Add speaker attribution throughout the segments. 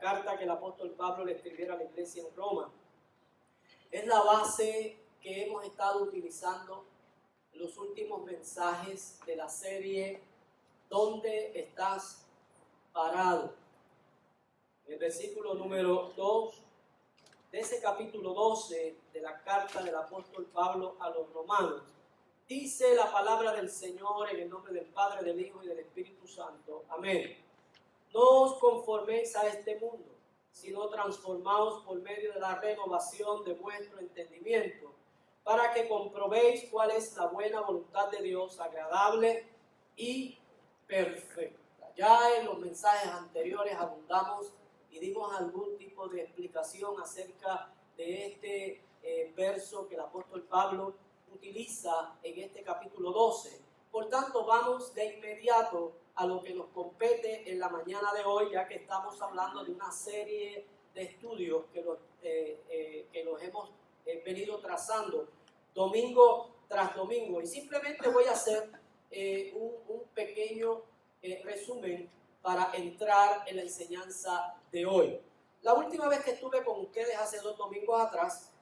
Speaker 1: carta que el apóstol Pablo le escribiera a la iglesia en Roma. Es la base que hemos estado utilizando en los últimos mensajes de la serie ¿Dónde estás parado? El versículo número 2 de ese capítulo 12 de la carta del apóstol Pablo a los romanos. Dice la palabra del Señor en el nombre del Padre, del Hijo y del Espíritu Santo. Amén. No os conforméis a este mundo, sino transformaos por medio de la renovación de vuestro entendimiento, para que comprobéis cuál es la buena voluntad de Dios, agradable y perfecta. Ya en los mensajes anteriores abundamos y dimos algún tipo de explicación acerca de este verso que el apóstol Pablo utiliza en este capítulo 12. Por tanto, vamos de inmediato a lo que nos compete en la mañana de hoy, ya que estamos hablando de una serie de estudios que los hemos venido trazando domingo tras domingo. Y simplemente voy a hacer un pequeño resumen para entrar en la enseñanza de hoy. La última vez que estuve con ustedes, hace 2 domingos atrás,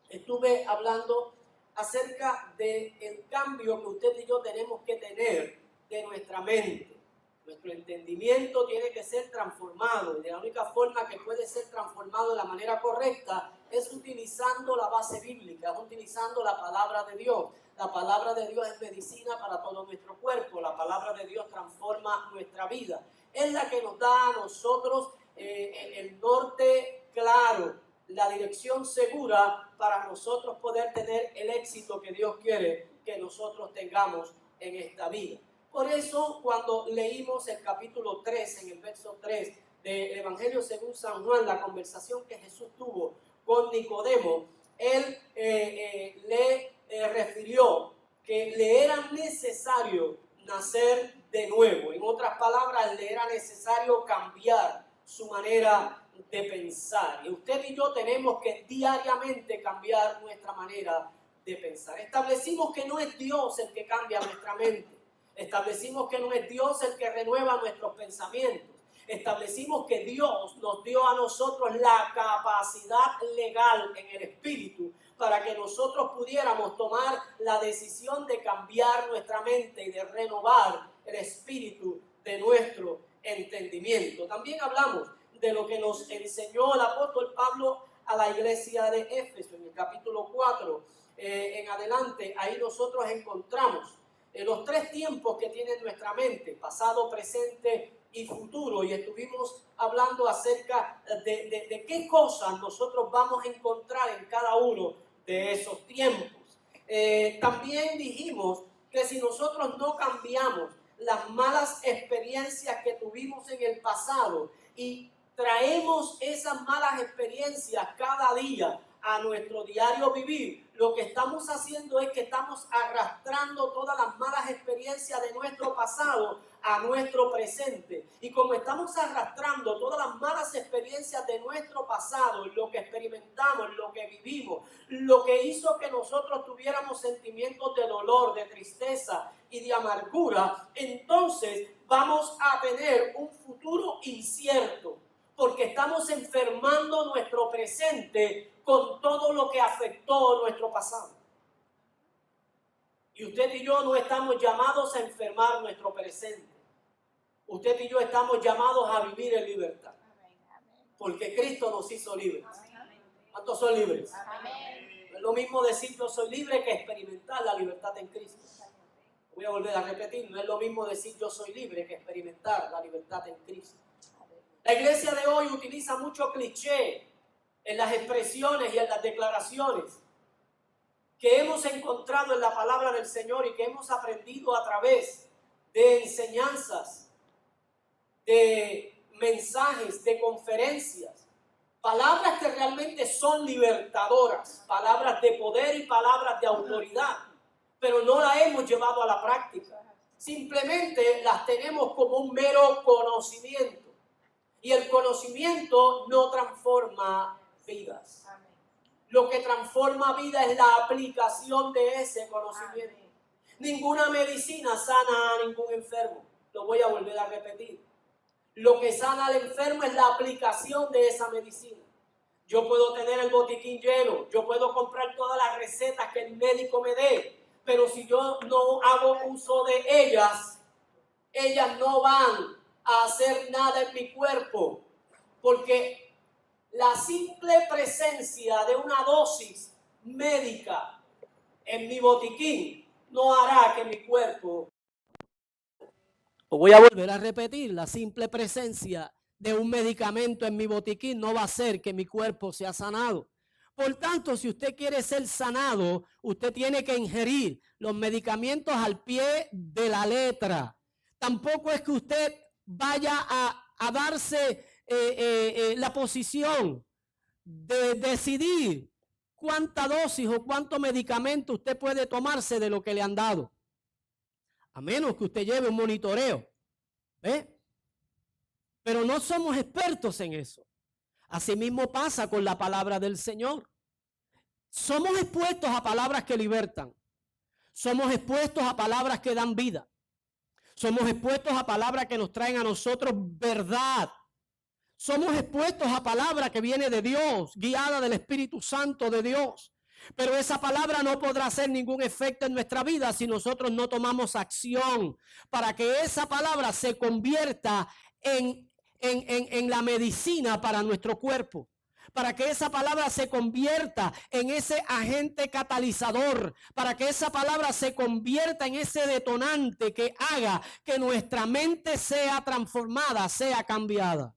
Speaker 1: estuve hablando acerca del cambio que usted y yo tenemos que tener de nuestra mente. Nuestro entendimiento tiene que ser transformado, y de la única forma que puede ser transformado de la manera correcta es utilizando la base bíblica, utilizando la palabra de Dios. La palabra de Dios es medicina para todo nuestro cuerpo. La palabra de Dios transforma nuestra vida. Es la que nos da a nosotros el norte claro, la dirección segura para nosotros poder tener el éxito que Dios quiere que nosotros tengamos en esta vida. Por eso, cuando leímos el capítulo 3, en el verso 3 del Evangelio según San Juan, la conversación que Jesús tuvo con Nicodemo, él le refirió que le era necesario nacer de nuevo. En otras palabras, le era necesario cambiar su manera de pensar. Y usted y yo tenemos que diariamente cambiar nuestra manera de pensar. Establecimos que no es Dios el que cambia nuestra mente. Establecimos que no es Dios el que renueva nuestros pensamientos. Establecimos que Dios nos dio a nosotros la capacidad legal en el Espíritu para que nosotros pudiéramos tomar la decisión de cambiar nuestra mente y de renovar el espíritu de nuestro entendimiento. También hablamos de lo que nos enseñó el apóstol Pablo a la iglesia de Éfeso en el capítulo 4 en adelante. Ahí nosotros encontramos los 3 tiempos que tiene nuestra mente: pasado, presente y futuro. Y estuvimos hablando acerca de qué cosas nosotros vamos a encontrar en cada uno de esos tiempos. También dijimos que si nosotros no cambiamos las malas experiencias que tuvimos en el pasado y traemos esas malas experiencias cada día a nuestro diario vivir, lo que estamos haciendo es que estamos arrastrando todas las malas experiencias de nuestro pasado a nuestro presente. Y como estamos arrastrando todas las malas experiencias de nuestro pasado, lo que experimentamos, lo que vivimos, lo que hizo que nosotros tuviéramos sentimientos de dolor, de tristeza y de amargura, entonces vamos a tener un futuro incierto, porque estamos enfermando nuestro presente con todo lo que afectó nuestro pasado. Y usted y yo no estamos llamados a enfermar nuestro presente. Usted y yo estamos llamados a vivir en libertad. Porque Cristo nos hizo libres. ¿Cuántos son libres? No es lo mismo decir yo soy libre que experimentar la libertad en Cristo. Voy a volver a repetir, no es lo mismo decir yo soy libre que experimentar la libertad en Cristo. La iglesia de hoy utiliza mucho cliché en las expresiones y en las declaraciones que hemos encontrado en la palabra del Señor y que hemos aprendido a través de enseñanzas, de mensajes, de conferencias. Palabras que realmente son libertadoras, palabras de poder y palabras de autoridad, pero no las hemos llevado a la práctica. Simplemente las tenemos como un mero conocimiento. Y el conocimiento no transforma vidas. Lo que transforma vida es la aplicación de ese conocimiento. Ninguna medicina sana a ningún enfermo. Lo voy a volver a repetir. Lo que sana al enfermo es la aplicación de esa medicina. Yo puedo tener el botiquín lleno, yo puedo comprar todas las recetas que el médico me dé, pero si yo no hago uso de ellas no van a hacer nada en mi cuerpo, porque la simple presencia de una dosis médica en mi botiquín no hará que mi cuerpo... Voy a volver a repetir, la simple presencia de un medicamento en mi botiquín no va a hacer que mi cuerpo sea sanado. Por tanto, si usted quiere ser sanado, usted tiene que ingerir los medicamentos al pie de la letra. Tampoco es que usted vaya a darse la posición de decidir cuánta dosis o cuánto medicamento usted puede tomarse de lo que le han dado. A menos que usted lleve un monitoreo. Pero no somos expertos en eso. Asimismo pasa con la palabra del Señor. Somos expuestos a palabras que libertan. Somos expuestos a palabras que dan vida. Somos expuestos a palabras que nos traen a nosotros verdad. Somos expuestos a palabra que viene de Dios, guiada del Espíritu Santo de Dios. Pero esa palabra no podrá hacer ningún efecto en nuestra vida si nosotros no tomamos acción para que esa palabra se convierta en la medicina para nuestro cuerpo. Para que esa palabra se convierta en ese agente catalizador, para que esa palabra se convierta en ese detonante que haga que nuestra mente sea transformada, sea cambiada.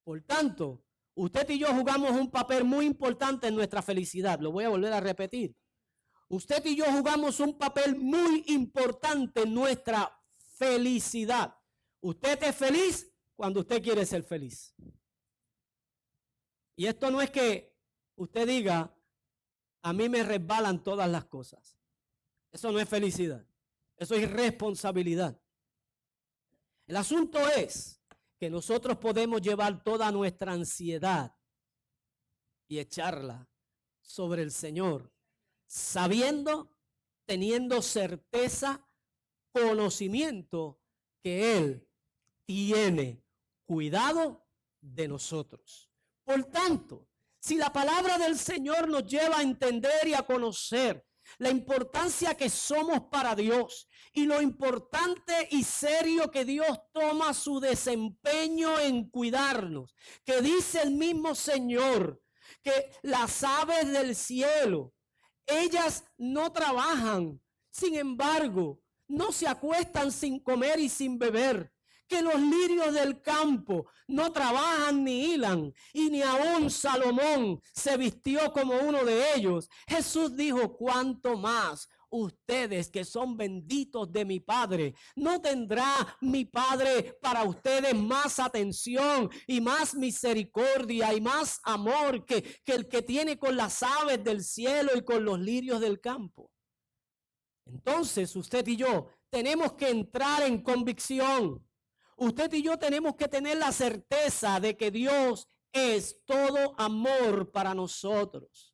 Speaker 1: Por tanto, usted y yo jugamos un papel muy importante en nuestra felicidad. Lo voy a volver a repetir. Usted y yo jugamos un papel muy importante en nuestra felicidad. Usted es feliz cuando usted quiere ser feliz. Y esto no es que usted diga, a mí me resbalan todas las cosas. Eso no es felicidad. Eso es irresponsabilidad. El asunto es que nosotros podemos llevar toda nuestra ansiedad y echarla sobre el Señor, sabiendo, teniendo certeza, conocimiento que Él tiene cuidado de nosotros. Por tanto, si la palabra del Señor nos lleva a entender y a conocer la importancia que somos para Dios y lo importante y serio que Dios toma su desempeño en cuidarnos, que dice el mismo Señor que las aves del cielo, ellas no trabajan, sin embargo, no se acuestan sin comer y sin beber, que los lirios del campo no trabajan ni hilan, y ni aun Salomón se vistió como uno de ellos. Jesús dijo, cuánto más ustedes que son benditos de mi Padre, ¿no tendrá mi Padre para ustedes más atención y más misericordia y más amor que el que tiene con las aves del cielo y con los lirios del campo? Entonces usted y yo tenemos que entrar en convicción. Usted y yo tenemos que tener la certeza de que Dios es todo amor para nosotros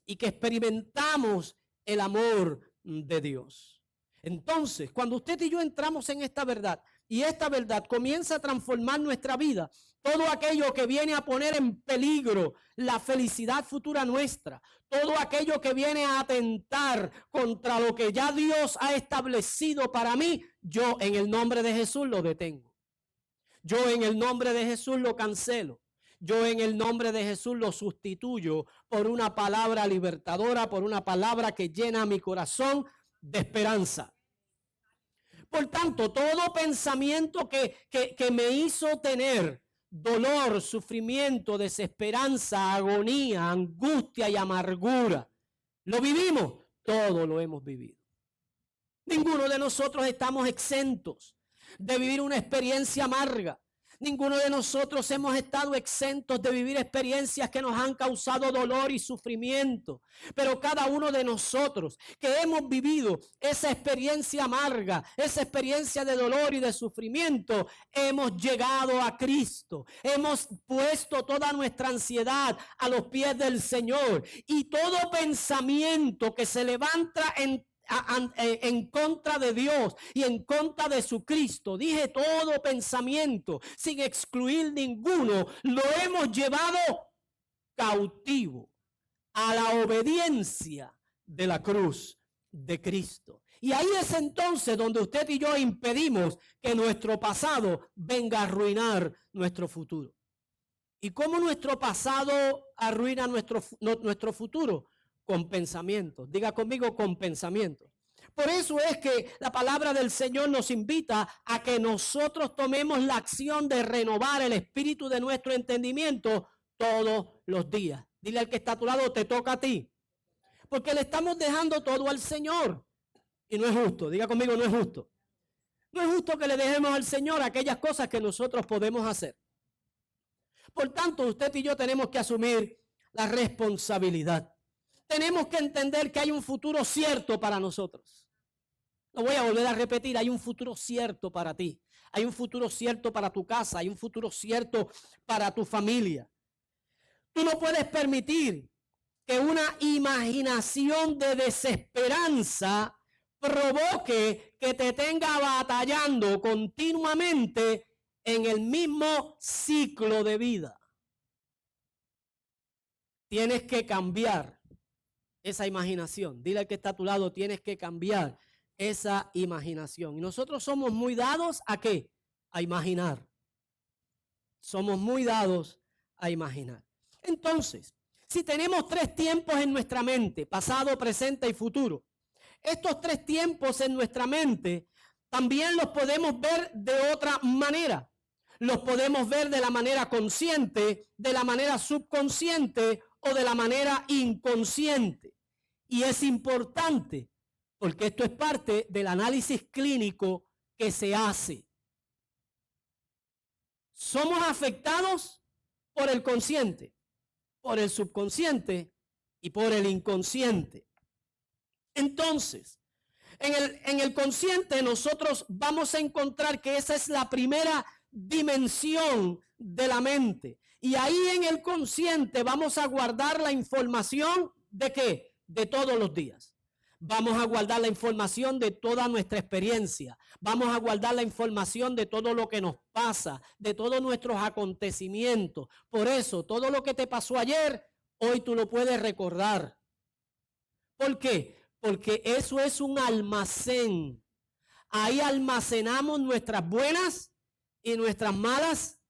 Speaker 1: y que experimentamos el amor de Dios. Entonces, cuando usted y yo entramos en esta verdad y esta verdad comienza a transformar nuestra vida, todo aquello que viene a poner en peligro la felicidad futura nuestra, todo aquello que viene a atentar contra lo que ya Dios ha establecido para mí, yo en el nombre de Jesús lo detengo. Yo en el nombre de Jesús lo cancelo. Yo en el nombre de Jesús lo sustituyo por una palabra libertadora, por una palabra que llena mi corazón de esperanza. Por tanto, todo pensamiento que me hizo tener dolor, sufrimiento, desesperanza, agonía, angustia y amargura, ¿lo vivimos? Todo lo hemos vivido. Ninguno de nosotros estamos exentos de vivir una experiencia amarga. Ninguno de nosotros hemos estado exentos de vivir experiencias que nos han causado dolor y sufrimiento. Pero cada uno de nosotros que hemos vivido esa experiencia amarga, esa experiencia de dolor y de sufrimiento, hemos llegado a Cristo. Hemos puesto toda nuestra ansiedad a los pies del Señor. Y todo pensamiento que se levanta
Speaker 2: en contra de Dios y en contra de su Cristo. Dije todo pensamiento, sin excluir ninguno, lo hemos llevado cautivo a la obediencia de la cruz de Cristo. Y ahí es entonces donde usted y yo impedimos que nuestro pasado venga a arruinar nuestro futuro. ¿Y cómo nuestro pasado arruina nuestro futuro? Con pensamientos. Diga conmigo, con pensamientos. Por eso es que la palabra del Señor nos invita a que nosotros tomemos la acción de renovar el espíritu de nuestro entendimiento todos los días. Dile al que está a tu lado, te toca a ti. Porque le estamos dejando todo al Señor. Y no es justo. Diga conmigo, no es justo. No es justo que le dejemos al Señor aquellas cosas que nosotros podemos hacer. Por tanto, usted y yo tenemos que asumir la responsabilidad. Tenemos que entender que hay un futuro cierto para nosotros. Lo voy a volver a repetir, hay un futuro cierto para ti. Hay un futuro cierto para tu casa, hay un futuro cierto para tu familia. Tú no puedes permitir que una imaginación de desesperanza provoque que te tenga batallando continuamente en el mismo ciclo de vida. Tienes que cambiar esa imaginación. Dile al que está a tu lado, tienes que cambiar esa imaginación. Y nosotros somos muy dados ¿a qué? A imaginar. Somos muy dados a imaginar. Entonces, si tenemos 3 tiempos en nuestra mente, pasado, presente y futuro, estos 3 tiempos en nuestra mente también los podemos ver de otra manera. Los podemos ver de la manera consciente, de la manera subconsciente o de la manera inconsciente. Y es importante porque esto es parte del análisis clínico que se hace. Somos afectados por el consciente, por el subconsciente y por el inconsciente. Entonces, en el consciente nosotros vamos a encontrar que esa es la primera dimensión de la mente. Y ahí en el consciente vamos a guardar la información ¿de qué? De todos los días. Vamos a guardar la información de toda nuestra experiencia. Vamos a guardar la información de todo lo que nos pasa, de todos nuestros acontecimientos. Por eso, todo lo que te pasó ayer, hoy tú lo puedes recordar. ¿Por qué? Porque eso es un almacén. Ahí almacenamos nuestras buenas y nuestras malas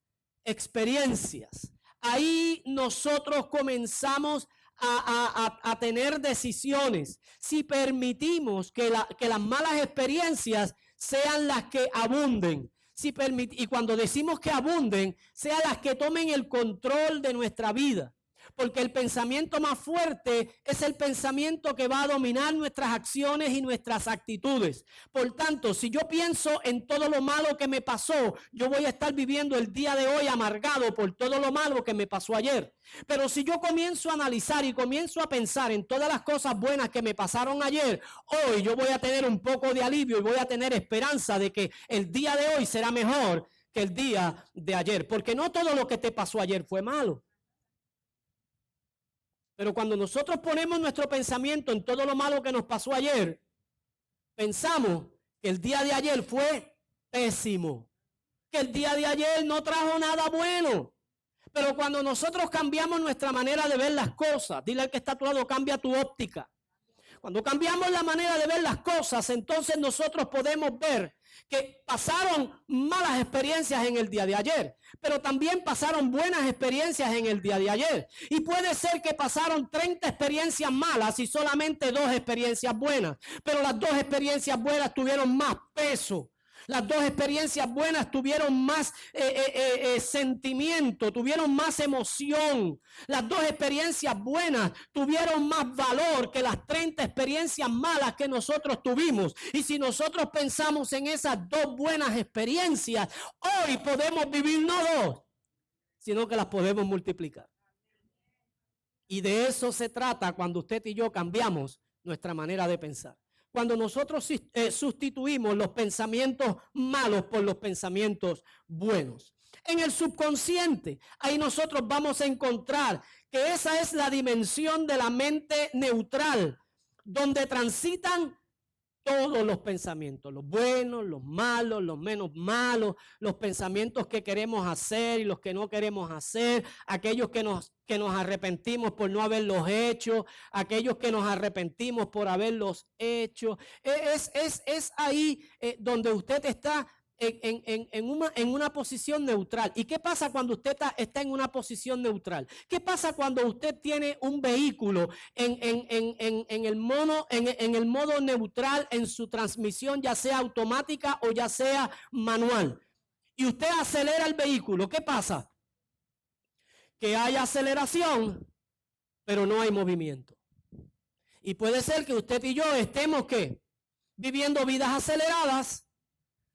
Speaker 2: experiencias. Ahí nosotros comenzamos a tener decisiones. Si permitimos que las malas experiencias sean las que abunden. Y cuando decimos que abunden, sean las que tomen el control de nuestra vida. Porque el pensamiento más fuerte es el pensamiento que va a dominar nuestras acciones y nuestras actitudes. Por tanto, si yo pienso en todo lo malo que me pasó, yo voy a estar viviendo el día de hoy amargado por todo lo malo que me pasó ayer. Pero si yo comienzo a analizar y comienzo a pensar en todas las cosas buenas que me pasaron ayer, hoy yo voy a tener un poco de alivio y voy a tener esperanza de que el día de hoy será mejor que el día de ayer. Porque no todo lo que te pasó ayer fue malo. Pero cuando nosotros ponemos nuestro pensamiento en todo lo malo que nos pasó ayer, pensamos que el día de ayer fue pésimo, que el día de ayer no trajo nada bueno. Pero cuando nosotros cambiamos nuestra manera de ver las cosas, dile al que está a tu lado, cambia tu óptica. Cuando cambiamos la manera de ver las cosas, entonces nosotros podemos ver que pasaron malas experiencias en el día de ayer, pero también pasaron buenas experiencias en el día de ayer. Y puede ser que pasaron 30 experiencias malas y solamente 2 experiencias buenas, pero las 2 experiencias buenas tuvieron más peso. Las 2 experiencias buenas tuvieron más sentimiento, tuvieron más emoción. Las 2 experiencias buenas tuvieron más valor que las 30 experiencias malas que nosotros tuvimos. Y si nosotros pensamos en esas 2 buenas experiencias, hoy podemos vivir no 2, sino que las podemos multiplicar. Y de eso se trata cuando usted y yo cambiamos nuestra manera de pensar. Cuando nosotros sustituimos los pensamientos malos por los pensamientos buenos. En el subconsciente, ahí nosotros vamos a encontrar que esa es la dimensión de la mente neutral, donde transitan todos los pensamientos, los buenos, los malos, los menos malos, los pensamientos que queremos hacer y los que no queremos hacer, aquellos que nos arrepentimos por no haberlos hecho, aquellos que nos arrepentimos por haberlos hecho. Es ahí donde usted está en una posición neutral. ¿Y qué pasa cuando usted está en una posición neutral? ¿Qué pasa cuando usted tiene un vehículo en el modo neutral en su transmisión, ya sea automática o ya sea manual? Y usted acelera el vehículo. ¿Qué pasa? Que hay aceleración, pero no hay movimiento. Y puede ser que usted y yo estemos, ¿qué? Viviendo vidas aceleradas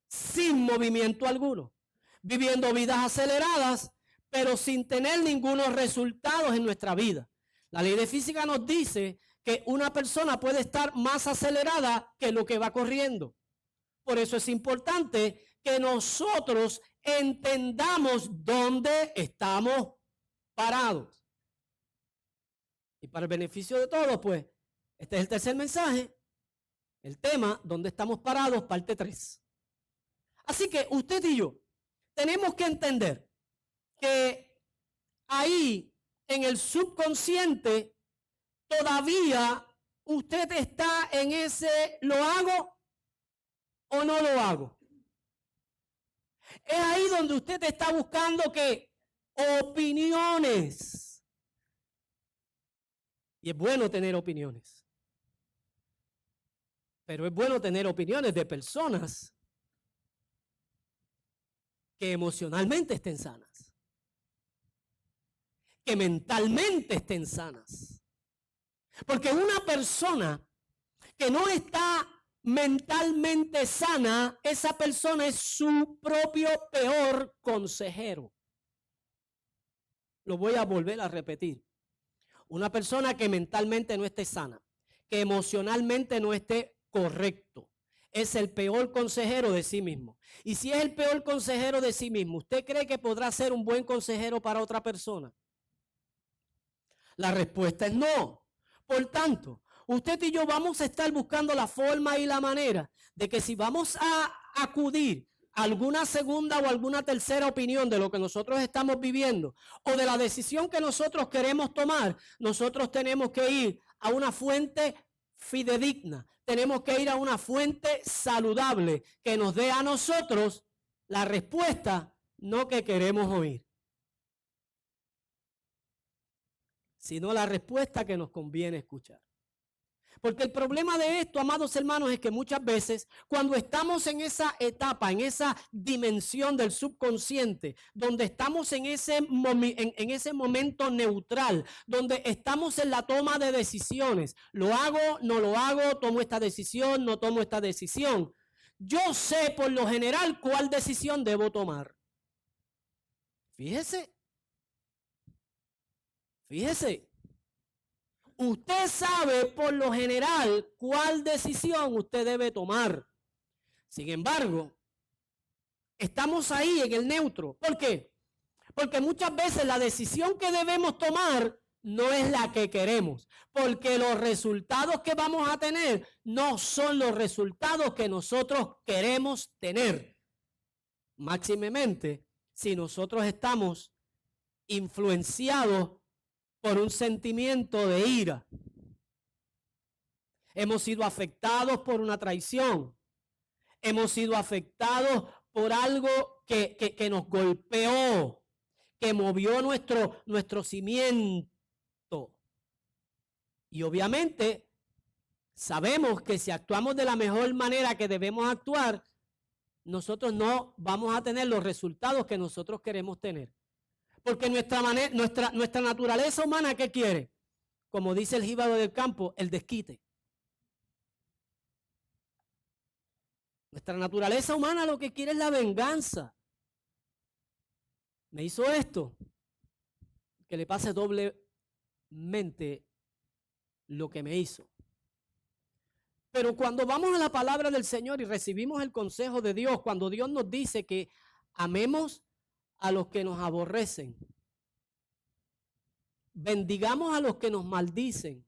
Speaker 2: sin movimiento alguno, viviendo vidas aceleradas, pero sin tener ningunos resultados en nuestra vida. La ley de física nos dice que una persona puede estar más acelerada que lo que va corriendo. Por eso es importante que nosotros entendamos dónde estamos parados. Y para el beneficio de todos, pues, este es el tercer mensaje, el tema, ¿dónde estamos parados? Parte 3. Así que usted y yo tenemos que entender que ahí en el subconsciente todavía usted está en ese ¿lo hago o no lo hago? Es ahí donde usted está buscando ¿qué? Opiniones. Y es bueno tener opiniones. Pero es bueno tener opiniones de personas que emocionalmente estén sanas, que mentalmente estén sanas. Porque una persona que no está mentalmente sana, esa persona es su propio peor consejero. Lo voy a volver a repetir. Una persona que mentalmente no esté sana, que emocionalmente no esté correcto, es el peor consejero de sí mismo. Y si es el peor consejero de sí mismo, ¿usted cree que podrá ser un buen consejero para otra persona? La respuesta es no. Por tanto, usted y yo vamos a estar buscando la forma y la manera de que si vamos a acudir a alguna segunda o alguna tercera opinión de lo que nosotros estamos viviendo o de la decisión que nosotros queremos tomar, nosotros tenemos que ir a una fuente fidedigna. Tenemos que ir a una fuente saludable que nos dé a nosotros la respuesta, no que queremos oír, sino la respuesta que nos conviene escuchar. Porque el problema de esto, amados hermanos, es que muchas veces cuando estamos en esa etapa, en esa dimensión del subconsciente, donde estamos en ese momento neutral, donde estamos en la toma de decisiones, lo hago, no lo hago, tomo esta decisión, no tomo esta decisión, yo sé por lo general cuál decisión debo tomar. Fíjese. Usted sabe por lo general cuál decisión usted debe tomar. Sin embargo, estamos ahí en el neutro. ¿Por qué? Porque muchas veces la decisión que debemos tomar no es la que queremos. Porque los resultados que vamos a tener no son los resultados que nosotros queremos tener. Máximamente, si nosotros estamos influenciados por un sentimiento de ira. Hemos sido afectados por una traición. Hemos sido afectados por algo que nos golpeó, que movió nuestro cimiento. Y obviamente sabemos que si actuamos de la mejor manera que debemos actuar, nosotros no vamos a tener los resultados que nosotros queremos tener. Porque nuestra naturaleza humana, ¿qué quiere? Como dice el jíbaro del campo, el desquite. Nuestra naturaleza humana lo que quiere es la venganza. Me hizo esto, que le pase doblemente lo que me hizo. Pero cuando vamos a la palabra del Señor y recibimos el consejo de Dios, cuando Dios nos dice que amemos a los que nos aborrecen, bendigamos a los que nos maldicen,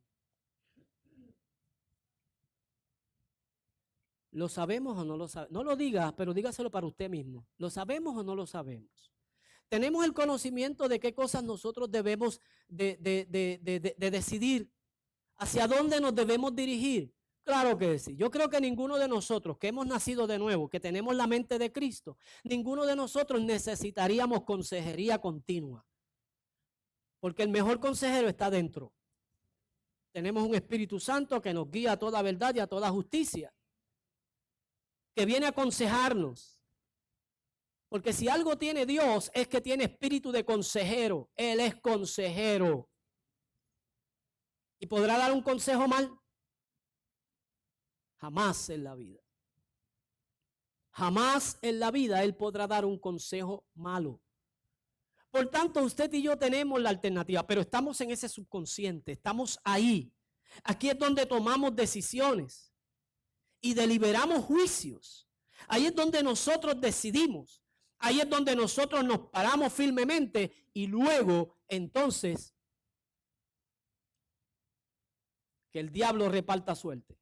Speaker 2: ¿Lo sabemos o no lo sabemos? No lo diga, pero dígaselo para usted mismo. ¿Lo sabemos o no lo sabemos? ¿Tenemos el conocimiento de qué cosas nosotros debemos de decidir? ¿Hacia dónde nos debemos dirigir? Claro que sí. Yo creo que ninguno de nosotros que hemos nacido de nuevo, que tenemos la mente de Cristo, ninguno de nosotros necesitaríamos consejería continua. Porque el mejor consejero está dentro. Tenemos un Espíritu Santo que nos guía a toda verdad y a toda justicia, que viene a aconsejarnos. Porque si algo tiene Dios es que tiene espíritu de consejero. Él es consejero. ¿Y podrá dar un consejo mal? Jamás en la vida. Jamás en la vida Él podrá dar un consejo malo. Por tanto, usted y yo tenemos la alternativa, pero estamos en ese subconsciente, estamos ahí. Aquí es donde tomamos decisiones y deliberamos juicios. Ahí es donde nosotros decidimos. Ahí es donde nosotros nos paramos firmemente y luego, entonces, que el diablo reparta suerte.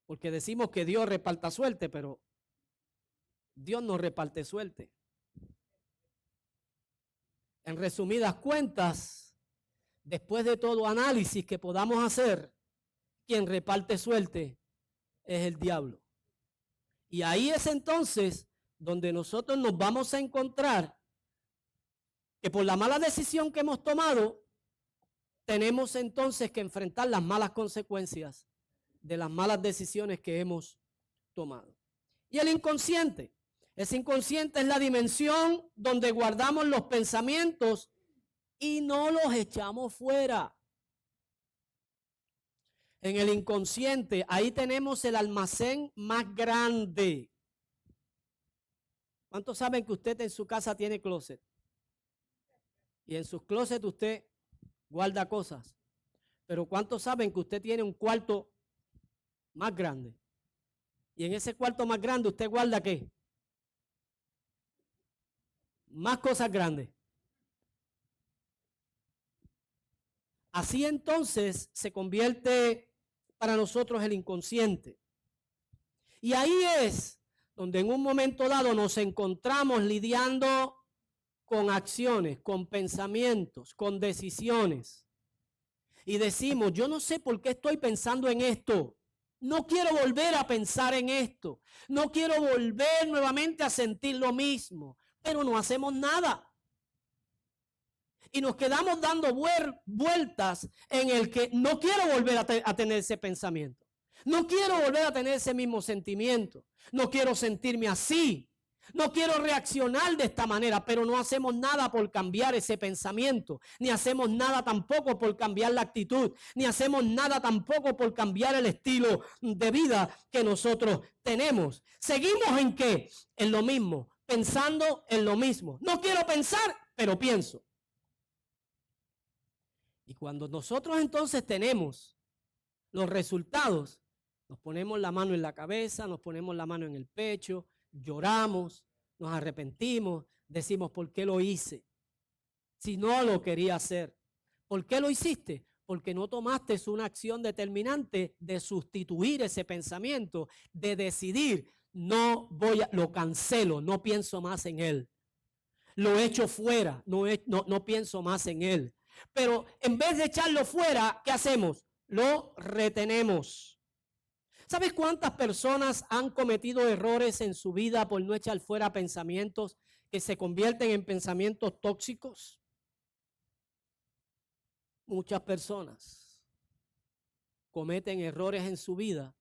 Speaker 2: Porque decimos que Dios reparta suerte, pero Dios no reparte suerte. En resumidas cuentas, después de todo análisis que podamos hacer, quien reparte suerte es el diablo. Y ahí es entonces donde nosotros nos vamos a encontrar que por la mala decisión que hemos tomado, tenemos entonces que enfrentar las malas consecuencias de las malas decisiones que hemos tomado. Y el inconsciente. Ese inconsciente es la dimensión donde guardamos los pensamientos y no los echamos fuera. En el inconsciente, ahí tenemos el almacén más grande. ¿Cuántos saben que usted en su casa tiene closet? Y en sus closets usted guarda cosas. Pero ¿cuántos saben que usted tiene un cuarto más grande? Y en ese cuarto más grande usted guarda ¿qué? Más cosas grandes. Así entonces se convierte para nosotros el inconsciente. Y ahí es donde en un momento dado nos encontramos lidiando con acciones, con pensamientos, con decisiones. Y decimos, yo no sé por qué estoy pensando en esto. No quiero volver a pensar en esto. No quiero volver nuevamente a sentir lo mismo. Pero no hacemos nada. Y nos quedamos dando vueltas en el que no quiero volver a tener ese pensamiento. No quiero volver a tener ese mismo sentimiento. No quiero sentirme así. No quiero reaccionar de esta manera, pero no hacemos nada por cambiar ese pensamiento. Ni hacemos nada tampoco por cambiar la actitud. Ni hacemos nada tampoco por cambiar el estilo de vida que nosotros tenemos. ¿Seguimos en qué? En lo mismo. Pensando en lo mismo. No quiero pensar, pero pienso. Y cuando nosotros entonces tenemos los resultados, nos ponemos la mano en la cabeza, nos ponemos la mano en el pecho, lloramos, nos arrepentimos, decimos, ¿por qué lo hice? Si no lo quería hacer. ¿Por qué lo hiciste? Porque no tomaste una acción determinante de sustituir ese pensamiento, de decidir, lo cancelo, no pienso más en él. Lo echo fuera, no pienso más en él. Pero en vez de echarlo fuera, ¿qué hacemos? Lo retenemos. ¿Sabes cuántas personas han cometido errores en su vida por no echar fuera pensamientos que se convierten en pensamientos tóxicos? Muchas personas cometen errores en su vida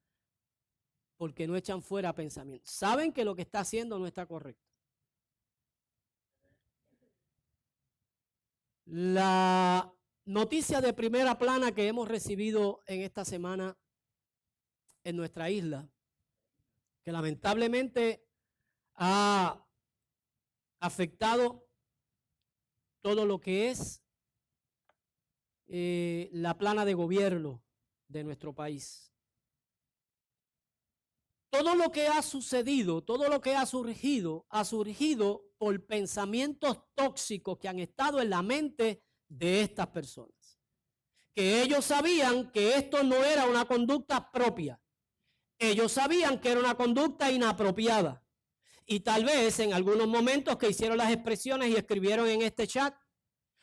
Speaker 2: porque no echan fuera pensamientos. Saben que lo que está haciendo no está correcto. La noticia de primera plana que hemos recibido en esta semana en nuestra isla, que lamentablemente ha afectado todo lo que es la plana de gobierno de nuestro país. Todo lo que ha sucedido, todo lo que ha surgido por pensamientos tóxicos que han estado en la mente de estas personas. Que ellos sabían que esto no era una conducta propia, Ellos sabían que era una conducta inapropiada. Y tal vez en algunos momentos que hicieron las expresiones y escribieron en este chat,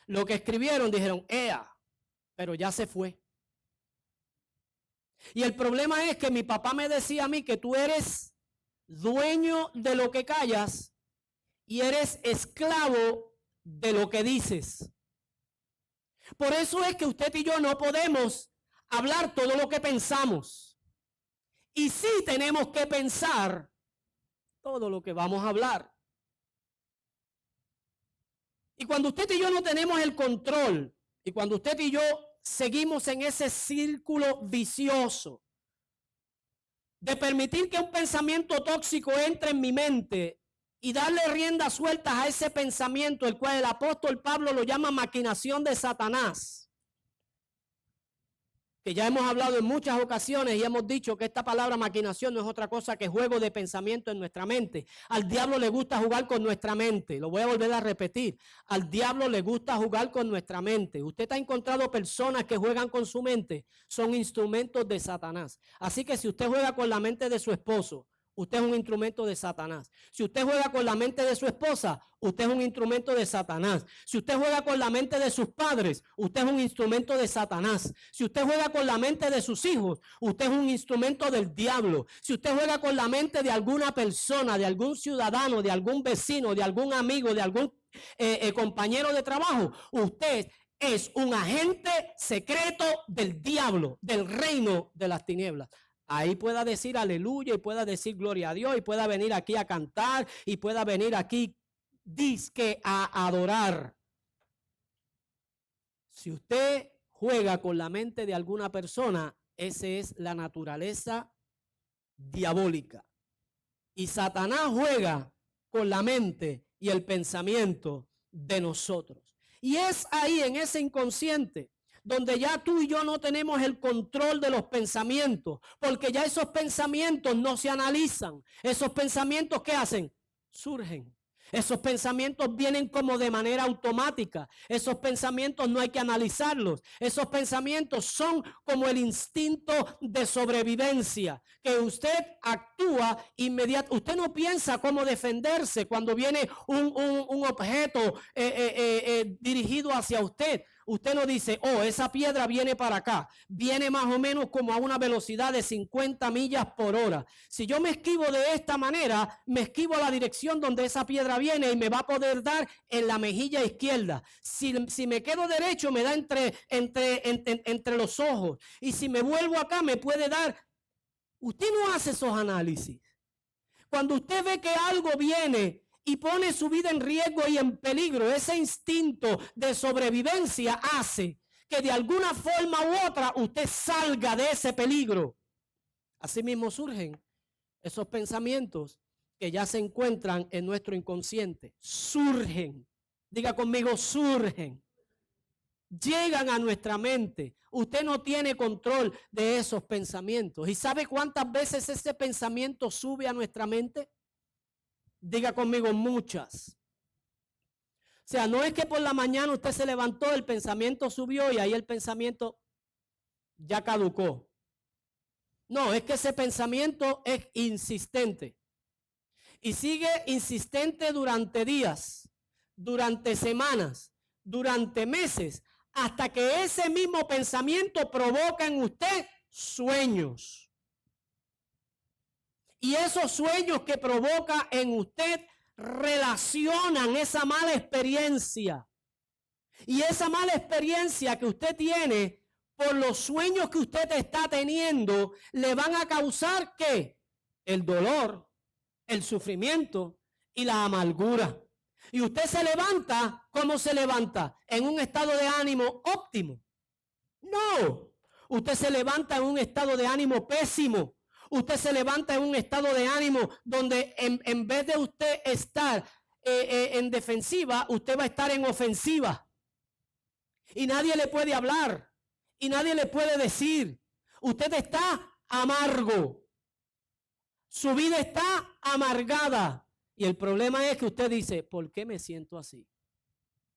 Speaker 2: lo que escribieron dijeron, ¡ea! Pero ya se fue. Y el problema es que mi papá me decía a mí que tú eres dueño de lo que callas y eres esclavo de lo que dices. Por eso es que usted y yo no podemos hablar todo lo que pensamos. Y sí tenemos que pensar todo lo que vamos a hablar. Y cuando usted y yo no tenemos el control, y cuando usted y yo seguimos en ese círculo vicioso de permitir que un pensamiento tóxico entre en mi mente y darle rienda sueltas a ese pensamiento, el cual el apóstol Pablo lo llama maquinación de Satanás, que ya hemos hablado en muchas ocasiones y hemos dicho que esta palabra maquinación no es otra cosa que juego de pensamiento en nuestra mente. Al diablo le gusta jugar con nuestra mente. Lo voy a volver a repetir. Al diablo le gusta jugar con nuestra mente. Usted ha encontrado personas que juegan con su mente. Son instrumentos de Satanás. Así que si usted juega con la mente de su esposo, usted es un instrumento de Satanás. Si usted juega con la mente de su esposa, usted es un instrumento de Satanás. Si usted juega con la mente de sus padres, usted es un instrumento de Satanás. Si usted juega con la mente de sus hijos, usted es un instrumento del diablo. Si usted juega con la mente de alguna persona, de algún ciudadano, de algún vecino, de algún amigo, de algún compañero de trabajo, usted es un agente secreto del diablo, del reino de las tinieblas. Ahí pueda decir aleluya y pueda decir gloria a Dios y pueda venir aquí a cantar y pueda venir aquí disque a adorar. Si usted juega con la mente de alguna persona, esa es la naturaleza diabólica. Y Satanás juega con la mente y el pensamiento de nosotros. Y es ahí en ese inconsciente donde ya tú y yo no tenemos el control de los pensamientos, porque ya esos pensamientos no se analizan. Esos pensamientos, ¿qué hacen? Surgen. Esos pensamientos vienen como de manera automática. Esos pensamientos no hay que analizarlos. Esos pensamientos son como el instinto de sobrevivencia, que usted actúa inmediatamente. Usted no piensa cómo defenderse cuando viene un objeto dirigido hacia usted. Usted no dice, oh, esa piedra viene para acá. Viene más o menos como a una velocidad de 50 millas por hora. Si yo me esquivo de esta manera, me esquivo a la dirección donde esa piedra viene y me va a poder dar en la mejilla izquierda. Si me quedo derecho, me da entre los ojos. Y si me vuelvo acá, me puede dar. Usted no hace esos análisis. Cuando usted ve que algo viene y pone su vida en riesgo y en peligro, ese instinto de sobrevivencia hace que de alguna forma u otra usted salga de ese peligro. Asimismo surgen esos pensamientos que ya se encuentran en nuestro inconsciente. Surgen. Diga conmigo, surgen. Llegan a nuestra mente. Usted no tiene control de esos pensamientos. ¿Y sabe cuántas veces ese pensamiento sube a nuestra mente? Diga conmigo, muchas. O sea, no es que por la mañana usted se levantó, el pensamiento subió y ahí el pensamiento ya caducó. No, es que ese pensamiento es insistente. Y sigue insistente durante días, durante semanas, durante meses, hasta que ese mismo pensamiento provoca en usted sueños. Y esos sueños que provoca en usted relacionan esa mala experiencia. Y esa mala experiencia que usted tiene por los sueños que usted está teniendo, le van a causar ¿qué? El dolor, el sufrimiento y la amargura. Y usted se levanta, ¿cómo se levanta? ¿En un estado de ánimo óptimo? No, usted se levanta en un estado de ánimo pésimo. Usted se levanta en un estado de ánimo donde en vez de usted estar en defensiva, usted va a estar en ofensiva. Y nadie le puede hablar. Y nadie le puede decir. Usted está amargo. Su vida está amargada. Y el problema es que usted dice, ¿por qué me siento así?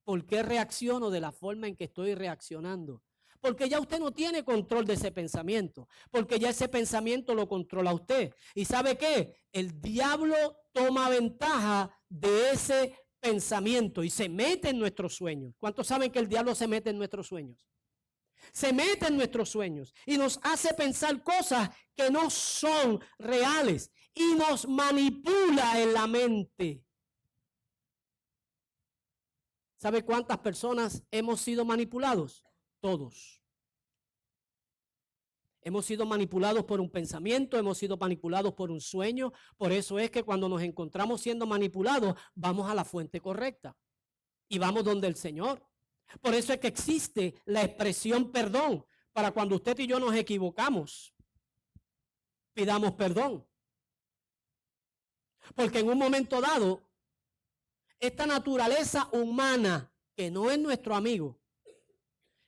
Speaker 2: ¿Por qué reacciono de la forma en que estoy reaccionando? Porque ya usted no tiene control de ese pensamiento, porque ya ese pensamiento lo controla usted. ¿Y sabe qué? El diablo toma ventaja de ese pensamiento y se mete en nuestros sueños. ¿Cuántos saben que el diablo se mete en nuestros sueños? Se mete en nuestros sueños y nos hace pensar cosas que no son reales y nos manipula en la mente. ¿Sabe cuántas personas hemos sido manipulados? Todos. Hemos sido manipulados por un pensamiento, hemos sido manipulados por un sueño. Por eso es que cuando nos encontramos siendo manipulados, vamos a la fuente correcta y vamos donde el Señor. Por eso es que existe la expresión perdón, para cuando usted y yo nos equivocamos, pidamos perdón. Porque en un momento dado, esta naturaleza humana, que no es nuestro amigo,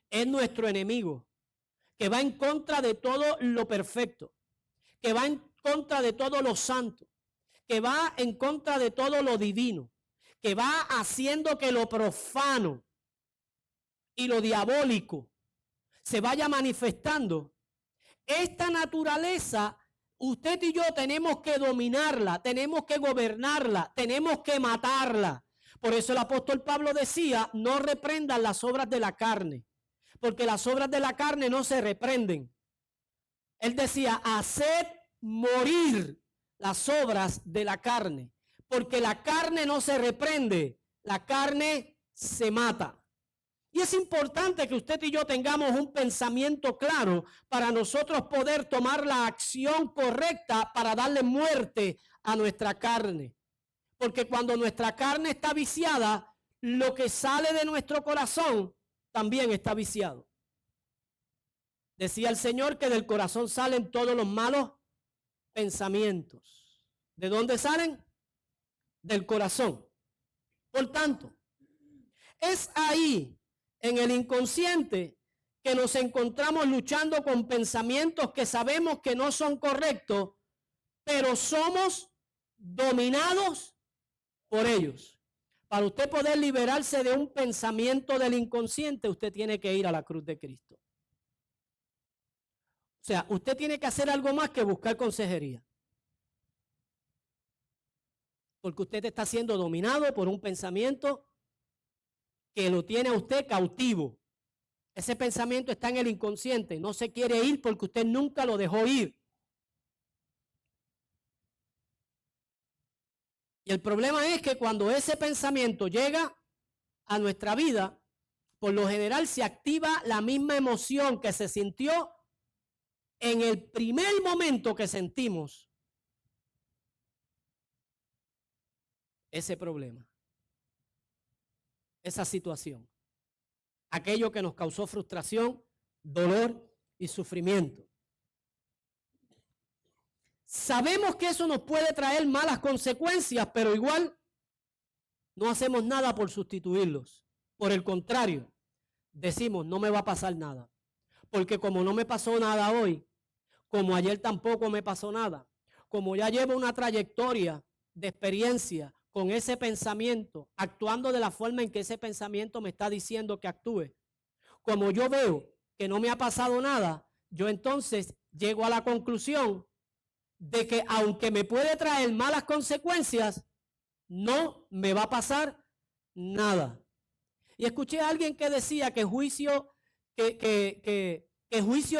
Speaker 2: es nuestro enemigo, que va en contra de todo lo perfecto, que va en contra de todo lo santo, que va en contra de todo lo divino, que va haciendo que lo profano y lo diabólico se vaya manifestando. Esta naturaleza, usted y yo tenemos que dominarla, tenemos que gobernarla, tenemos que matarla. Por eso el apóstol Pablo decía, no reprendan las obras de la carne, porque las obras de la carne no se reprenden. Él decía, haced morir las obras de la carne, porque la carne no se reprende, la carne se mata. Y es importante que usted y yo tengamos un pensamiento claro para nosotros poder tomar la acción correcta para darle muerte a nuestra carne. Porque cuando nuestra carne está viciada, lo que sale de nuestro corazón también está viciado. Decía el Señor que del corazón salen todos los malos pensamientos. ¿De dónde salen? Del corazón. Por tanto, es ahí, en el inconsciente, que nos encontramos luchando con pensamientos que sabemos que no son correctos, pero somos dominados por ellos. Para usted poder liberarse de un pensamiento del inconsciente, usted tiene que ir a la cruz de Cristo. O sea, usted tiene que hacer algo más que buscar consejería. Porque usted está siendo dominado por un pensamiento que lo tiene a usted cautivo. Ese pensamiento está en el inconsciente, no se quiere ir porque usted nunca lo dejó ir. Y el problema es que cuando ese pensamiento llega a nuestra vida, por lo general se activa la misma emoción que se sintió en el primer momento que sentimos ese problema, esa situación, aquello que nos causó frustración, dolor y sufrimiento. Sabemos que eso nos puede traer malas consecuencias, pero igual no hacemos nada por sustituirlos. Por el contrario, decimos, no me va a pasar nada. Porque como no me pasó nada hoy, como ayer tampoco me pasó nada, como ya llevo una trayectoria de experiencia con ese pensamiento, actuando de la forma en que ese pensamiento me está diciendo que actúe, como yo veo que no me ha pasado nada, yo entonces llego a la conclusión de que aunque me puede traer malas consecuencias, no me va a pasar nada. Y escuché a alguien que decía que juicio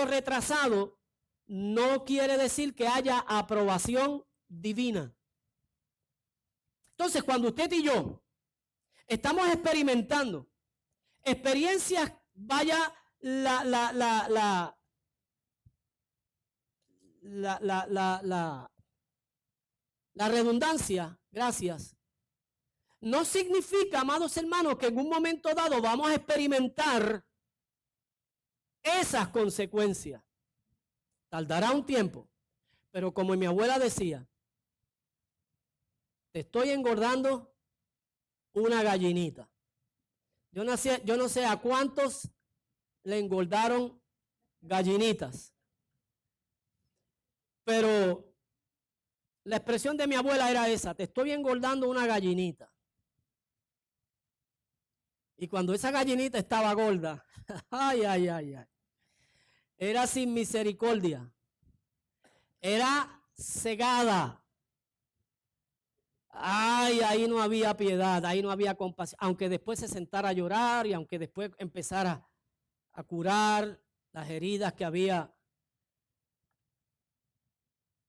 Speaker 2: retrasado no quiere decir que haya aprobación divina. Entonces, cuando usted y yo estamos experimentando experiencias, vaya la redundancia, gracias, no significa, amados hermanos, que en un momento dado vamos a experimentar esas consecuencias. Tardará un tiempo, pero como mi abuela decía, te estoy engordando una gallinita. Yo no sé a cuántos le engordaron gallinitas, pero la expresión de mi abuela era esa, te estoy engordando una gallinita. Y cuando esa gallinita estaba gorda, ay, era sin misericordia, era cegada. Ay, ahí no había piedad, ahí no había compasión, aunque después se sentara a llorar y aunque después empezara a curar las heridas que había.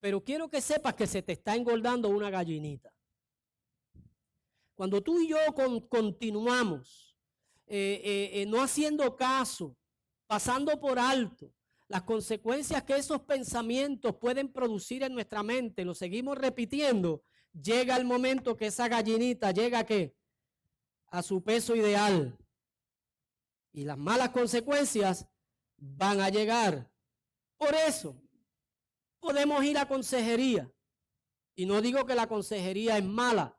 Speaker 2: Pero quiero que sepas que se te está engordando una gallinita. Cuando tú y yo continuamos no haciendo caso, pasando por alto las consecuencias que esos pensamientos pueden producir en nuestra mente, lo seguimos repitiendo, llega el momento que esa gallinita llega a su peso ideal. Y las malas consecuencias van a llegar. Por eso podemos ir a consejería. Y no digo que la consejería es mala.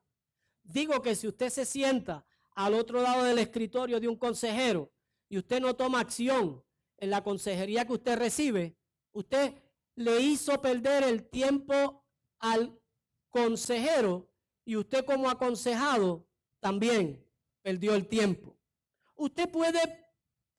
Speaker 2: Digo que si usted se sienta al otro lado del escritorio de un consejero y usted no toma acción en la consejería que usted recibe, usted le hizo perder el tiempo al consejero y usted como aconsejado también perdió el tiempo. Usted puede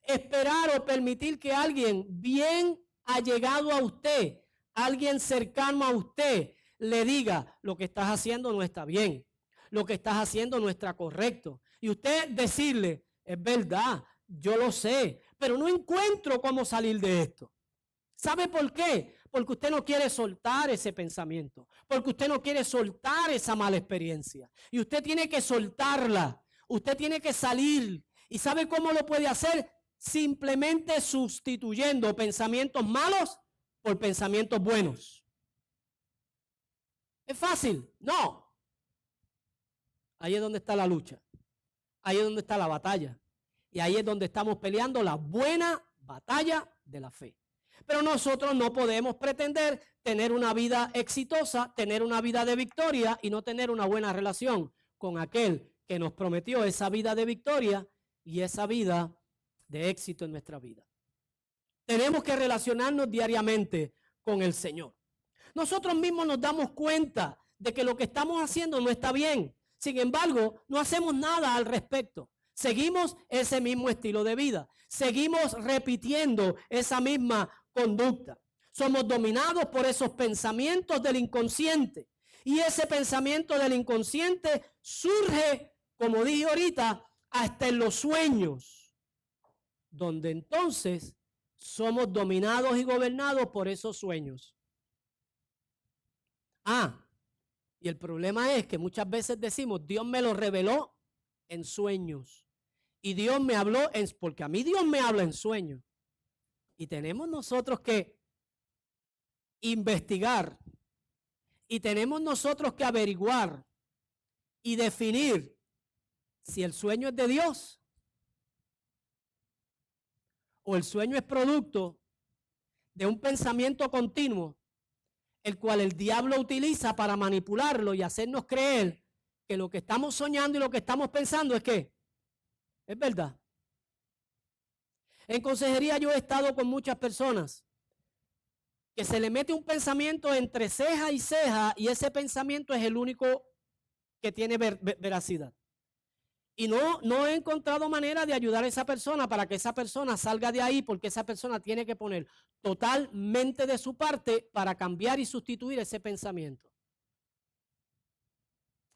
Speaker 2: esperar o permitir que alguien bien allegado a usted, alguien cercano a usted, le diga: lo que estás haciendo no está bien, lo que estás haciendo no está correcto. Y usted decirle: es verdad, yo lo sé, pero no encuentro cómo salir de esto. ¿Sabe por qué? Porque usted no quiere soltar ese pensamiento, porque usted no quiere soltar esa mala experiencia. Y usted tiene que soltarla, usted tiene que salir. ¿Y sabe cómo lo puede hacer? Simplemente sustituyendo pensamientos malos por pensamientos buenos. ¿Es fácil? No. Ahí es donde está la lucha. Ahí es donde está la batalla. Y ahí es donde estamos peleando la buena batalla de la fe. Pero nosotros no podemos pretender tener una vida exitosa, tener una vida de victoria y no tener una buena relación con aquel que nos prometió esa vida de victoria y esa vida de éxito en nuestra vida. Tenemos que relacionarnos diariamente con el Señor. Nosotros mismos nos damos cuenta de que lo que estamos haciendo no está bien. Sin embargo, no hacemos nada al respecto. Seguimos ese mismo estilo de vida. Seguimos repitiendo esa misma conducta. Somos dominados por esos pensamientos del inconsciente. Y ese pensamiento del inconsciente surge, como dije ahorita, hasta en los sueños, donde entonces somos dominados y gobernados por esos sueños. Y el problema es que muchas veces decimos: Dios me lo reveló en sueños. Y Dios me habló, porque a mí Dios me habla en sueños. Y tenemos nosotros que investigar. Y tenemos nosotros que averiguar y definir si el sueño es de Dios o el sueño es producto de un pensamiento continuo, el cual el diablo utiliza para manipularlo y hacernos creer que lo que estamos soñando y lo que estamos pensando es que es verdad. En consejería yo he estado con muchas personas que se le mete un pensamiento entre ceja y ceja y ese pensamiento es el único que tiene veracidad. Y no he encontrado manera de ayudar a esa persona para que esa persona salga de ahí, porque esa persona tiene que poner totalmente de su parte para cambiar y sustituir ese pensamiento.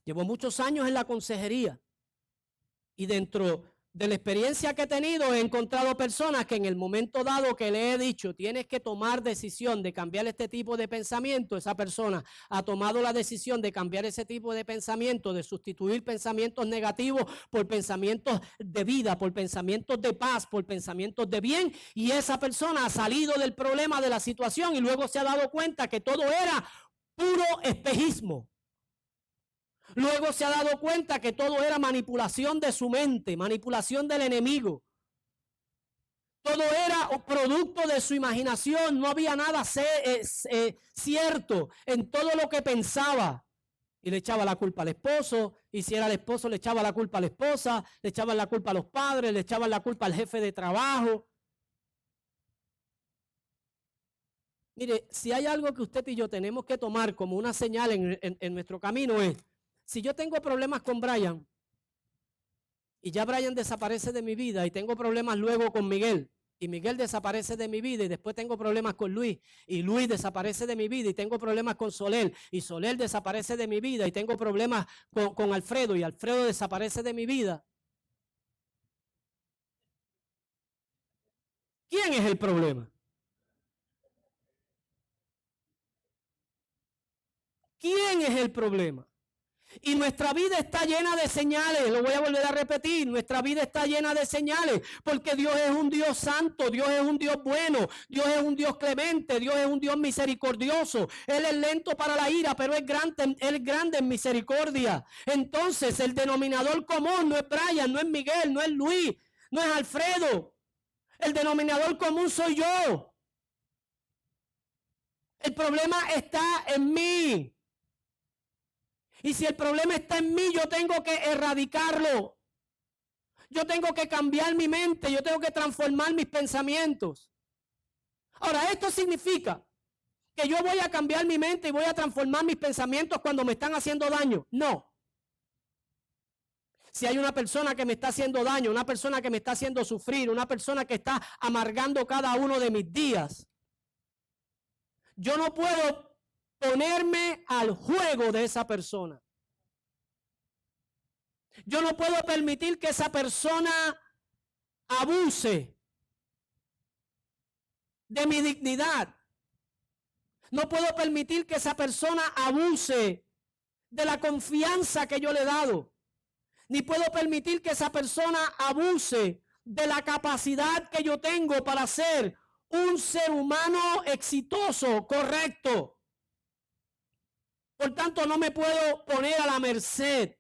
Speaker 2: Llevo muchos años en la consejería y dentro de la experiencia que he tenido he encontrado personas que en el momento dado que le he dicho tienes que tomar decisión de cambiar este tipo de pensamiento, esa persona ha tomado la decisión de cambiar ese tipo de pensamiento, de sustituir pensamientos negativos por pensamientos de vida, por pensamientos de paz, por pensamientos de bien, y esa persona ha salido del problema de la situación y luego se ha dado cuenta que todo era puro espejismo. Luego se ha dado cuenta que todo era manipulación de su mente, manipulación del enemigo. Todo era producto de su imaginación, no había nada cierto en todo lo que pensaba. Y le echaba la culpa al esposo, y si era el esposo le echaba la culpa a la esposa, le echaban la culpa a los padres, le echaban la culpa al jefe de trabajo. Mire, si hay algo que usted y yo tenemos que tomar como una señal en nuestro camino es: si yo tengo problemas con Brian y ya Brian desaparece de mi vida y tengo problemas luego con Miguel y Miguel desaparece de mi vida y después tengo problemas con Luis y Luis desaparece de mi vida y tengo problemas con Soler y Soler desaparece de mi vida y tengo problemas con Alfredo y Alfredo desaparece de mi vida. ¿Quién es el problema? ¿Quién es el problema? Y nuestra vida está llena de señales, lo voy a volver a repetir, nuestra vida está llena de señales, porque Dios es un Dios santo, Dios es un Dios bueno, Dios es un Dios clemente, Dios es un Dios misericordioso, Él es lento para la ira, pero es grande en misericordia. Entonces el denominador común no es Brian, no es Miguel, no es Luis, no es Alfredo, el denominador común soy yo. El problema está en mí. Y si el problema está en mí, yo tengo que erradicarlo. Yo tengo que cambiar mi mente, yo tengo que transformar mis pensamientos. Ahora, esto significa que yo voy a cambiar mi mente y voy a transformar mis pensamientos cuando me están haciendo daño. No. Si hay una persona que me está haciendo daño, una persona que me está haciendo sufrir, una persona que está amargando cada uno de mis días, yo no puedo ponerme al juego de esa persona. Yo no puedo permitir que esa persona abuse de mi dignidad. No puedo permitir que esa persona abuse de la confianza que yo le he dado. Ni puedo permitir que esa persona abuse de la capacidad que yo tengo para ser un ser humano exitoso, correcto. Por tanto, no me puedo poner a la merced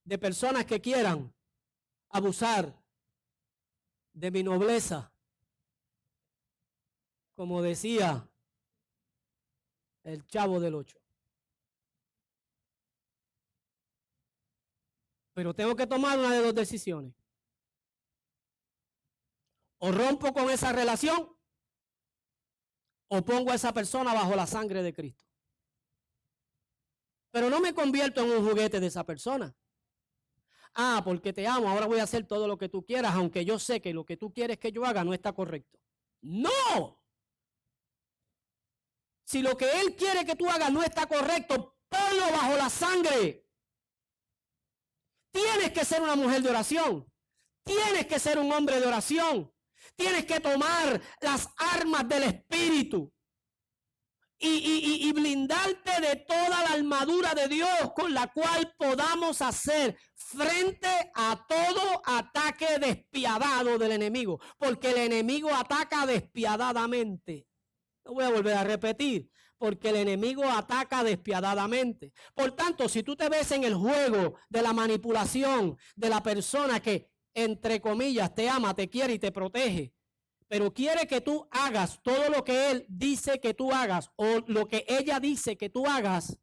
Speaker 2: de personas que quieran abusar de mi nobleza. Como decía el Chavo del Ocho. Pero tengo que tomar una de dos decisiones. O rompo con esa relación o pongo a esa persona bajo la sangre de Cristo. Pero no me convierto en un juguete de esa persona. Ah, porque te amo, ahora voy a hacer todo lo que tú quieras, aunque yo sé que lo que tú quieres que yo haga no está correcto. ¡No! Si lo que Él quiere que tú hagas no está correcto, ponlo bajo la sangre. Tienes que ser una mujer de oración. Tienes que ser un hombre de oración. Tienes que tomar las armas del Espíritu. Y blindarte de toda la armadura de Dios con la cual podamos hacer frente a todo ataque despiadado del enemigo. Porque el enemigo ataca despiadadamente. Lo voy a volver a repetir. Porque el enemigo ataca despiadadamente. Por tanto, si tú te ves en el juego de la manipulación de la persona que, entre comillas, te ama, te quiere y te protege, pero quiere que tú hagas todo lo que él dice que tú hagas o lo que ella dice que tú hagas,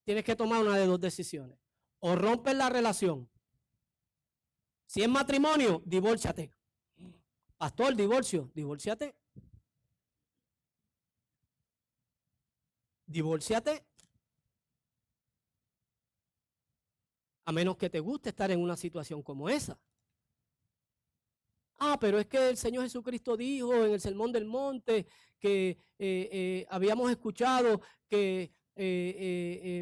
Speaker 2: tienes que tomar una de dos decisiones. O rompes la relación. Si es matrimonio, divórciate. Pastor, divórciate. Divórciate. A menos que te guste estar en una situación como esa. Ah, pero es que el Señor Jesucristo dijo en el Sermón del Monte que habíamos escuchado que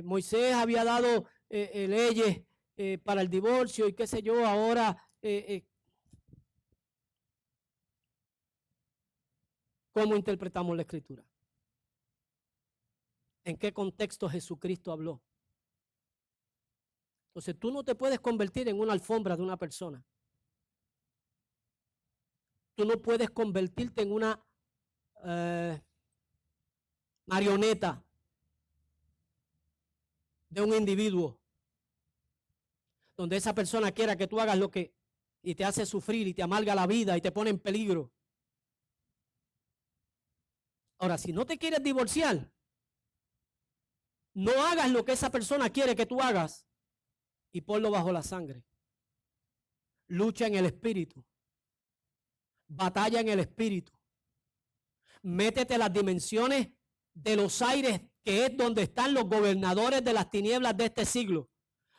Speaker 2: Moisés había dado leyes para el divorcio y qué sé yo, ahora ¿cómo interpretamos la Escritura? ¿En qué contexto Jesucristo habló? Entonces tú no te puedes convertir en una alfombra de una persona. Tú no puedes convertirte en una marioneta de un individuo donde esa persona quiera que tú hagas lo que y te hace sufrir y te amarga la vida y te pone en peligro. Ahora, si no te quieres divorciar, no hagas lo que esa persona quiere que tú hagas y ponlo bajo la sangre. Lucha en el espíritu. Batalla en el espíritu. Métete a las dimensiones de los aires, que es donde están los gobernadores de las tinieblas de este siglo,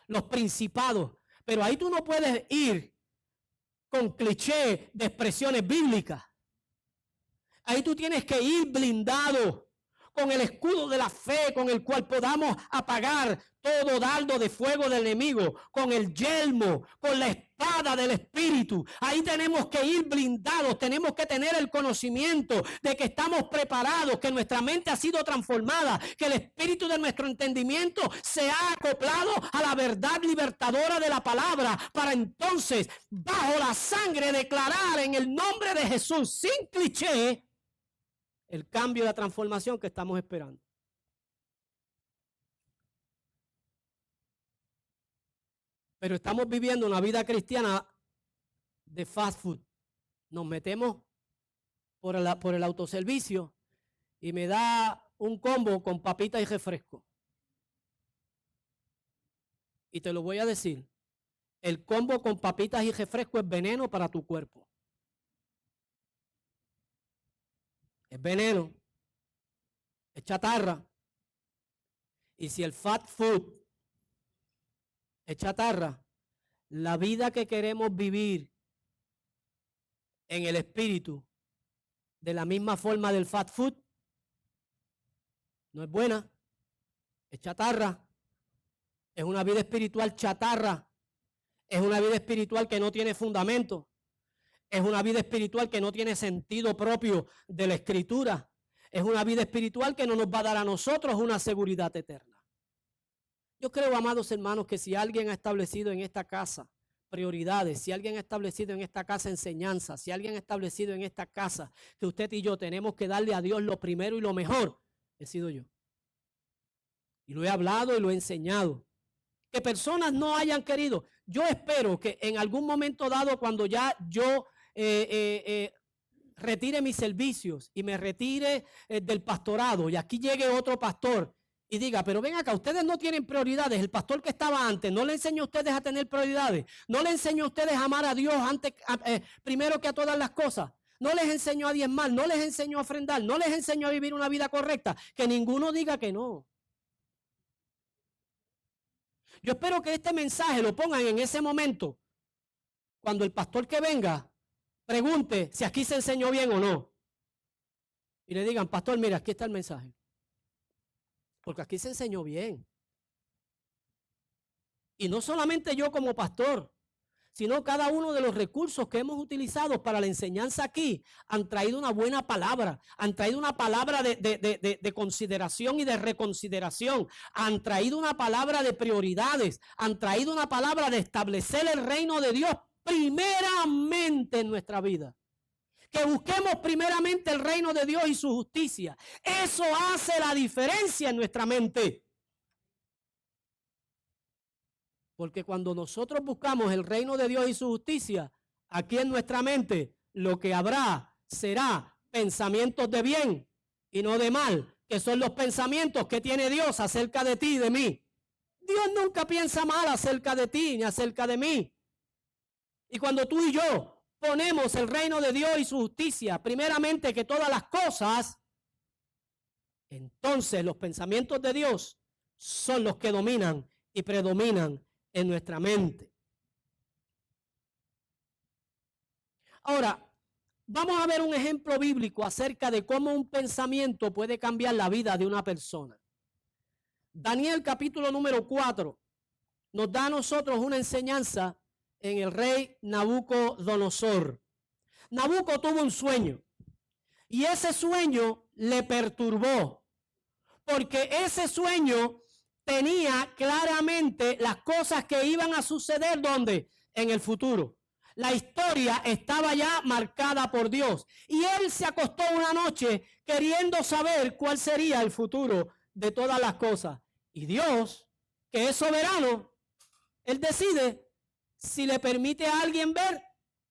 Speaker 2: los principados. Pero ahí tú no puedes ir con cliché de expresiones bíblicas. Ahí tú tienes que ir blindado con el escudo de la fe, con el cual podamos apagar todo dardo de fuego del enemigo, con el yelmo, con la espada del Espíritu. Ahí tenemos que ir blindados, tenemos que tener el conocimiento de que estamos preparados, que nuestra mente ha sido transformada, que el espíritu de nuestro entendimiento se ha acoplado a la verdad libertadora de la palabra, para entonces, bajo la sangre, declarar en el nombre de Jesús, sin cliché, el cambio y la transformación que estamos esperando. Pero estamos viviendo una vida cristiana de fast food. Nos metemos por el autoservicio y me da un combo con papitas y refresco. Y te lo voy a decir, el combo con papitas y refresco es veneno para tu cuerpo. Es veneno, es chatarra. Y si el fast food es chatarra, la vida que queremos vivir en el espíritu, de la misma forma del fast food, no es buena, es chatarra, es una vida espiritual chatarra, es una vida espiritual que no tiene fundamento. Es una vida espiritual que no tiene sentido propio de la Escritura. Es una vida espiritual que no nos va a dar a nosotros una seguridad eterna. Yo creo, amados hermanos, que si alguien ha establecido en esta casa prioridades, si alguien ha establecido en esta casa enseñanza, si alguien ha establecido en esta casa que usted y yo tenemos que darle a Dios lo primero y lo mejor, he sido yo. Y lo he hablado y lo he enseñado. Que personas no hayan querido. Yo espero que en algún momento dado, cuando ya yo retire mis servicios y me retire del pastorado y aquí llegue otro pastor y diga, pero ven acá, ustedes no tienen prioridades, el pastor que estaba antes no le enseñó a ustedes a tener prioridades, no le enseñó a ustedes a amar a Dios primero que a todas las cosas, no les enseñó a diezmar, no les enseñó a ofrendar, no les enseñó a vivir una vida correcta, que ninguno diga que no. Yo espero que este mensaje lo pongan en ese momento, cuando el pastor que venga pregunte si aquí se enseñó bien o no. Y le digan, pastor, mira, aquí está el mensaje. Porque aquí se enseñó bien. Y no solamente yo como pastor, sino cada uno de los recursos que hemos utilizado para la enseñanza aquí han traído una buena palabra, han traído una palabra de consideración y de reconsideración, han traído una palabra de prioridades, han traído una palabra de establecer el reino de Dios primeramente en nuestra vida. Que busquemos primeramente el reino de Dios y su justicia. Eso hace la diferencia en nuestra mente. Porque cuando nosotros buscamos el reino de Dios y su justicia, aquí en nuestra mente lo que habrá será pensamientos de bien y no de mal, que son los pensamientos que tiene Dios acerca de ti y de mí. Dios nunca piensa mal acerca de ti ni acerca de mí. Y cuando tú y yo ponemos el reino de Dios y su justicia primeramente que todas las cosas, entonces los pensamientos de Dios son los que dominan y predominan en nuestra mente. Ahora, vamos a ver un ejemplo bíblico acerca de cómo un pensamiento puede cambiar la vida de una persona. Daniel capítulo número 4 nos da a nosotros una enseñanza en el rey Nabucodonosor. Nabucco tuvo un sueño y ese sueño le perturbó porque ese sueño tenía claramente las cosas que iban a suceder ¿dónde? En el futuro. La historia estaba ya marcada por Dios y él se acostó una noche queriendo saber cuál sería el futuro de todas las cosas. Y Dios, que es soberano, él decide si le permite a alguien ver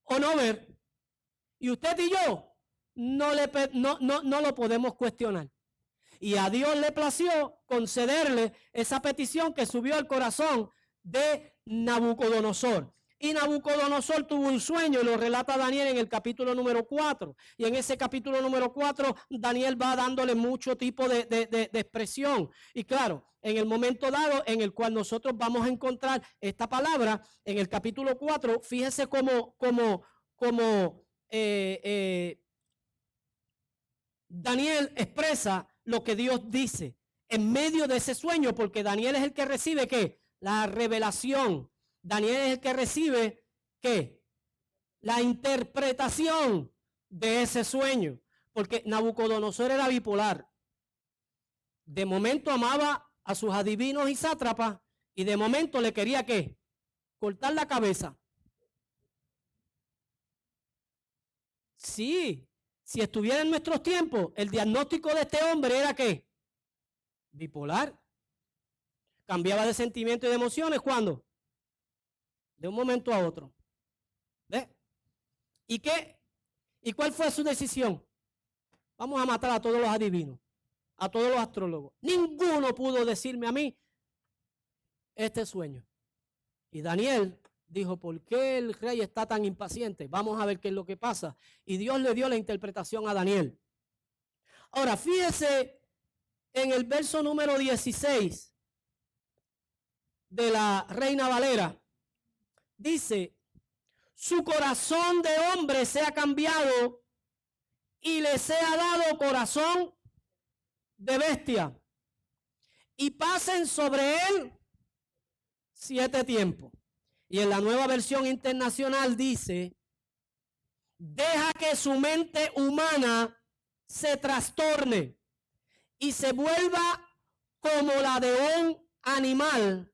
Speaker 2: o no ver. Y usted y yo no lo podemos cuestionar. Y a Dios le plació concederle esa petición que subió al corazón de Nabucodonosor. Y Nabucodonosor tuvo un sueño y lo relata Daniel en el capítulo número 4. Y en ese capítulo número 4, Daniel va dándole mucho tipo de expresión. Y claro, en el momento dado en el cual nosotros vamos a encontrar esta palabra, en el capítulo 4, fíjese cómo Daniel expresa lo que Dios dice en medio de ese sueño, porque Daniel es el que recibe ¿qué? La revelación. Daniel es el que recibe ¿qué? La interpretación de ese sueño, porque Nabucodonosor era bipolar. De momento amaba a sus adivinos y sátrapas y de momento le quería ¿qué? Cortar la cabeza. Sí, si estuviera en nuestros tiempos, el diagnóstico de este hombre era ¿qué? Bipolar. Cambiaba de sentimiento y de emociones, ¿cuándo? De un momento a otro. ¿Ve? ¿Y qué? ¿Y cuál fue su decisión? Vamos a matar a todos los adivinos, a todos los astrólogos. Ninguno pudo decirme a mí este sueño. Y Daniel dijo, ¿por qué el rey está tan impaciente? Vamos a ver qué es lo que pasa. Y Dios le dio la interpretación a Daniel. Ahora, fíjese en el verso número 16 de la Reina Valera. Dice, su corazón de hombre se ha cambiado y le sea dado corazón de bestia. Y pasen sobre él 7 tiempos. Y en la Nueva Versión Internacional dice, deja que su mente humana se trastorne y se vuelva como la de un animal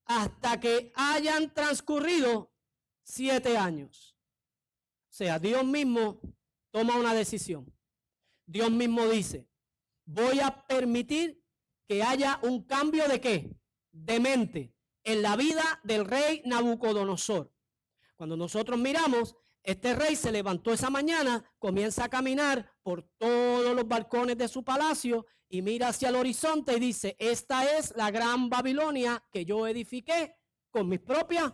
Speaker 2: hasta que hayan transcurrido 7 años. O sea, Dios mismo toma una decisión. Dios mismo dice, voy a permitir que haya un cambio de ¿qué? De mente en la vida del rey Nabucodonosor. Cuando nosotros miramos, este rey se levantó esa mañana, comienza a caminar por todos los balcones de su palacio y mira hacia el horizonte y dice, esta es la gran Babilonia que yo edifiqué con mis propias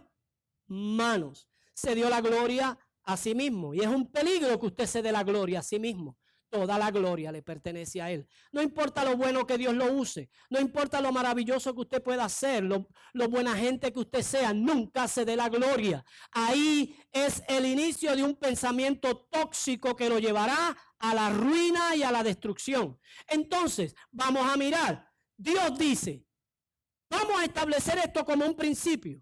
Speaker 2: manos. Se dio la gloria a sí mismo y es un peligro que usted se dé la gloria a sí mismo. Toda la gloria le pertenece a él. No importa lo bueno que Dios lo use, no importa lo maravilloso que usted pueda hacer, lo buena gente que usted sea, nunca se dé la gloria. Ahí es el inicio de un pensamiento tóxico que lo llevará a la ruina y a la destrucción. Entonces, vamos a mirar. Dios dice, vamos a establecer esto como un principio,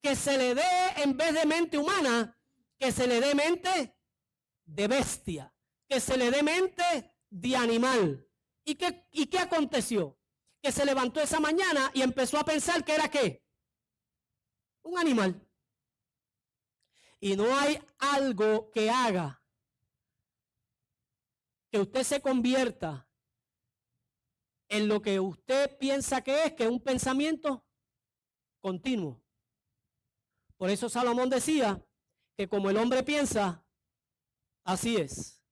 Speaker 2: que se le dé en vez de mente humana, que se le dé mente de bestia. Que se le dé mente de animal. ¿Y qué aconteció? Que se levantó esa mañana y empezó a pensar que era ¿qué? Un animal. Y no hay algo que haga que usted se convierta en lo que usted piensa que es un pensamiento continuo. Por eso Salomón decía que como el hombre piensa, así es.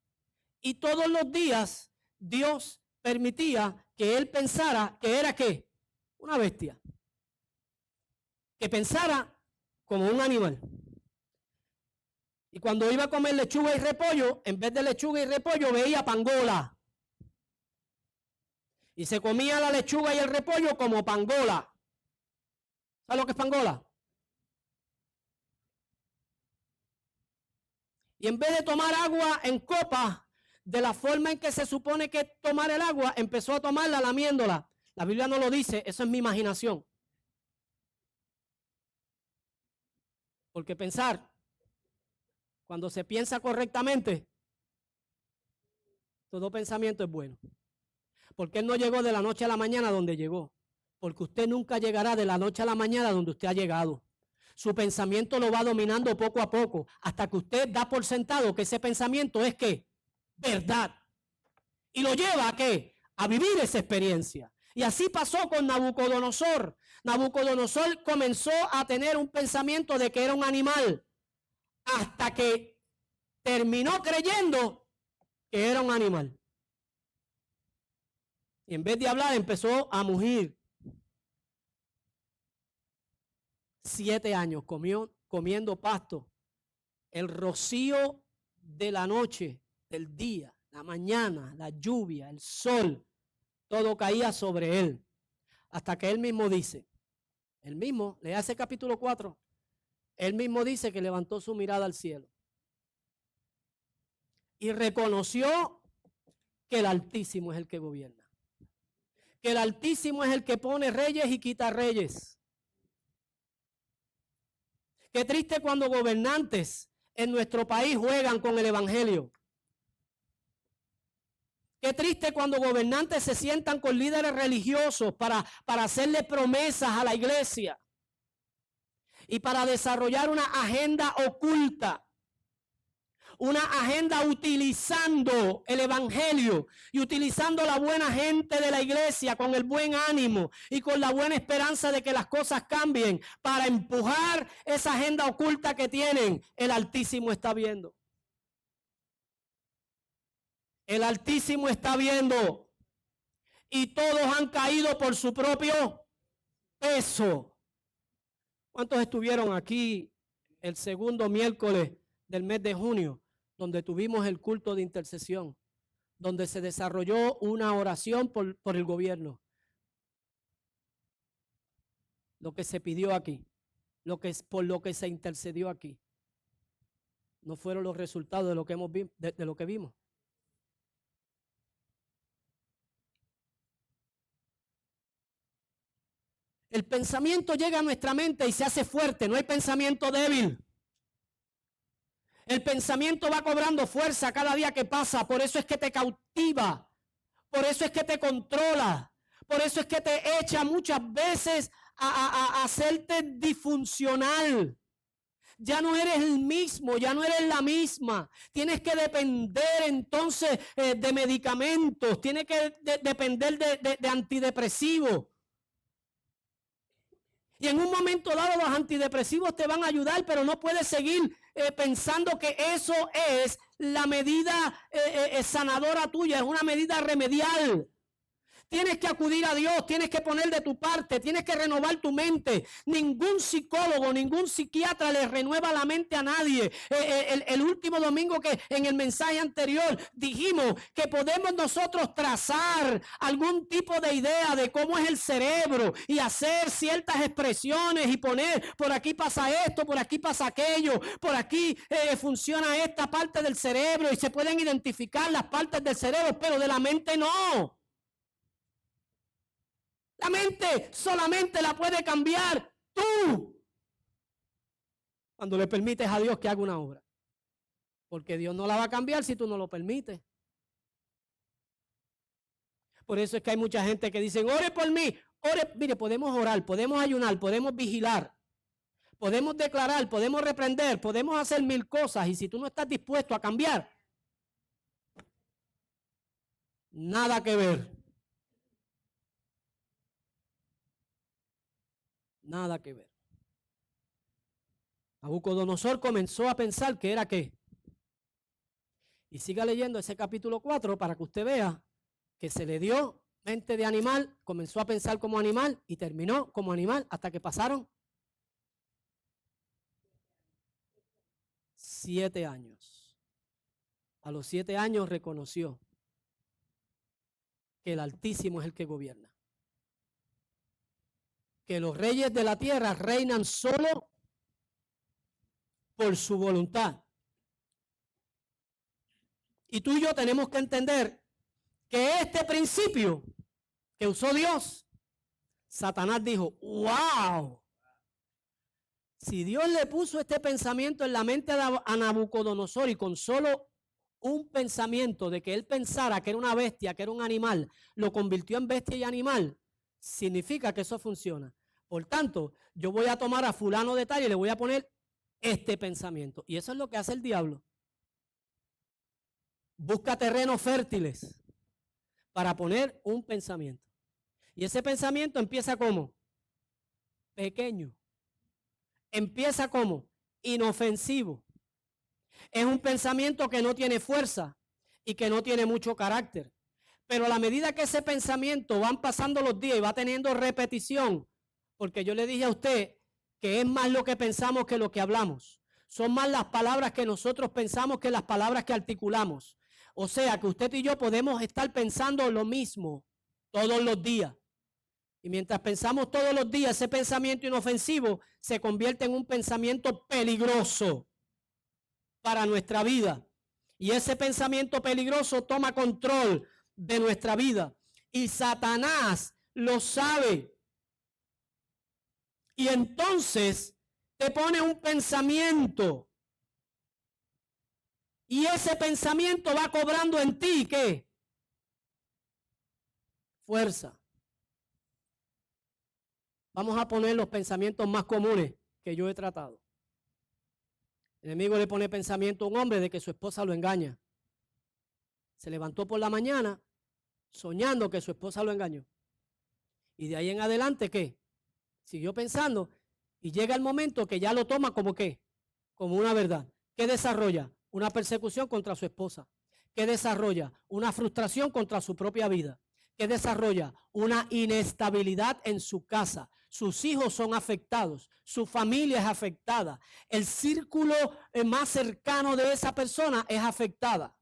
Speaker 2: Y todos los días Dios permitía que él pensara que era ¿qué? Una bestia. Que pensara como un animal. Y cuando iba a comer lechuga y repollo, en vez de lechuga y repollo veía pangola. Y se comía la lechuga y el repollo como pangola. ¿Sabes lo que es pangola? Y en vez de tomar agua en copa, de la forma en que se supone que tomar el agua, empezó a tomarla lamiéndola. La Biblia no lo dice, eso es mi imaginación. Porque pensar, cuando se piensa correctamente, todo pensamiento es bueno. Porque él no llegó de la noche a la mañana donde llegó. Porque usted nunca llegará de la noche a la mañana donde usted ha llegado. Su pensamiento lo va dominando poco a poco, hasta que usted da por sentado que ese pensamiento es ¿qué? Verdad. Y lo lleva a ¿qué? A vivir esa experiencia. Y así pasó con Nabucodonosor. Nabucodonosor comenzó a tener un pensamiento de que era un animal, hasta que terminó creyendo que era un animal. Y en vez de hablar, empezó a mugir. 7 años comiendo pasto. El rocío de la noche, del día, la mañana, la lluvia, el sol, todo caía sobre él. Hasta que él mismo dice, él mismo, lea ese capítulo 4, él mismo dice que levantó su mirada al cielo y reconoció que el Altísimo es el que gobierna. Que el Altísimo es el que pone reyes y quita reyes. Qué triste cuando gobernantes en nuestro país juegan con el evangelio. Qué triste cuando gobernantes se sientan con líderes religiosos para hacerle promesas a la iglesia y para desarrollar una agenda oculta. Una agenda utilizando el evangelio y utilizando la buena gente de la iglesia con el buen ánimo y con la buena esperanza de que las cosas cambien para empujar esa agenda oculta que tienen. El Altísimo está viendo. El Altísimo está viendo y todos han caído por su propio peso. ¿Cuántos estuvieron aquí el segundo miércoles del mes de junio, donde tuvimos el culto de intercesión, donde se desarrolló una oración por el gobierno? Lo que se pidió aquí, por lo que se intercedió aquí, no fueron los resultados de lo que de lo que vimos. El pensamiento llega a nuestra mente y se hace fuerte, no hay pensamiento débil. El pensamiento va cobrando fuerza cada día que pasa, por eso es que te cautiva, por eso es que te controla, por eso es que te echa muchas veces a hacerte disfuncional. Ya no eres el mismo, ya no eres la misma. Tienes que depender entonces de medicamentos, tienes que depender de antidepresivos. Y en un momento dado los antidepresivos te van a ayudar, pero no puedes seguir pensando que eso es la medida sanadora tuya, es una medida remedial. Tienes que acudir a Dios, tienes que poner de tu parte, tienes que renovar tu mente. Ningún psicólogo, ningún psiquiatra le renueva la mente a nadie. El último domingo que en el mensaje anterior dijimos que podemos nosotros trazar algún tipo de idea de cómo es el cerebro y hacer ciertas expresiones y poner por aquí pasa esto, por aquí pasa aquello, por aquí funciona esta parte del cerebro y se pueden identificar las partes del cerebro, pero de la mente no. La mente solamente la puede cambiar tú cuando le permites a Dios que haga una obra. Porque Dios no la va a cambiar si tú no lo permites. Por eso es que hay mucha gente que dice, ore por mí. Ore, mire, podemos orar, podemos ayunar, podemos vigilar, podemos declarar, podemos reprender, podemos hacer 1000 cosas. Y si tú no estás dispuesto a cambiar, nada que ver. Nada que ver. Nabucodonosor comenzó a pensar que era qué. Y siga leyendo ese capítulo 4 para que usted vea que se le dio mente de animal, comenzó a pensar como animal y terminó como animal hasta que pasaron 7 años. A los 7 años reconoció que el Altísimo es el que gobierna. Que los reyes de la tierra reinan solo por su voluntad. Y tú y yo tenemos que entender que este principio que usó Dios, Satanás dijo, wow, si Dios le puso este pensamiento en la mente a Nabucodonosor y con solo un pensamiento de que él pensara que era una bestia, que era un animal, lo convirtió en bestia y animal, significa que eso funciona. Por tanto, yo voy a tomar a fulano de tal y le voy a poner este pensamiento. Y eso es lo que hace el diablo. Busca terrenos fértiles para poner un pensamiento. Y ese pensamiento empieza como pequeño. Empieza como inofensivo. Es un pensamiento que no tiene fuerza y que no tiene mucho carácter. Pero a la medida que ese pensamiento van pasando los días y va teniendo repetición, porque yo le dije a usted que es más lo que pensamos que lo que hablamos. Son más las palabras que nosotros pensamos que las palabras que articulamos. O sea, que usted y yo podemos estar pensando lo mismo todos los días. Y mientras pensamos todos los días, ese pensamiento inofensivo se convierte en un pensamiento peligroso para nuestra vida. Y ese pensamiento peligroso toma control de nuestra vida. Y Satanás lo sabe. Y entonces te pone un pensamiento. Y ese pensamiento va cobrando en ti, ¿qué? Fuerza. Vamos a poner los pensamientos más comunes que yo he tratado. El enemigo le pone pensamiento a un hombre de que su esposa lo engaña. Se levantó por la mañana soñando que su esposa lo engañó. Y de ahí en adelante, ¿qué? Siguió pensando y llega el momento que ya lo toma como ¿qué? Como una verdad. ¿Qué desarrolla? Una persecución contra su esposa. ¿Qué desarrolla? Una frustración contra su propia vida. ¿Qué desarrolla? Una inestabilidad en su casa. Sus hijos son afectados, su familia es afectada, el círculo más cercano de esa persona es afectada.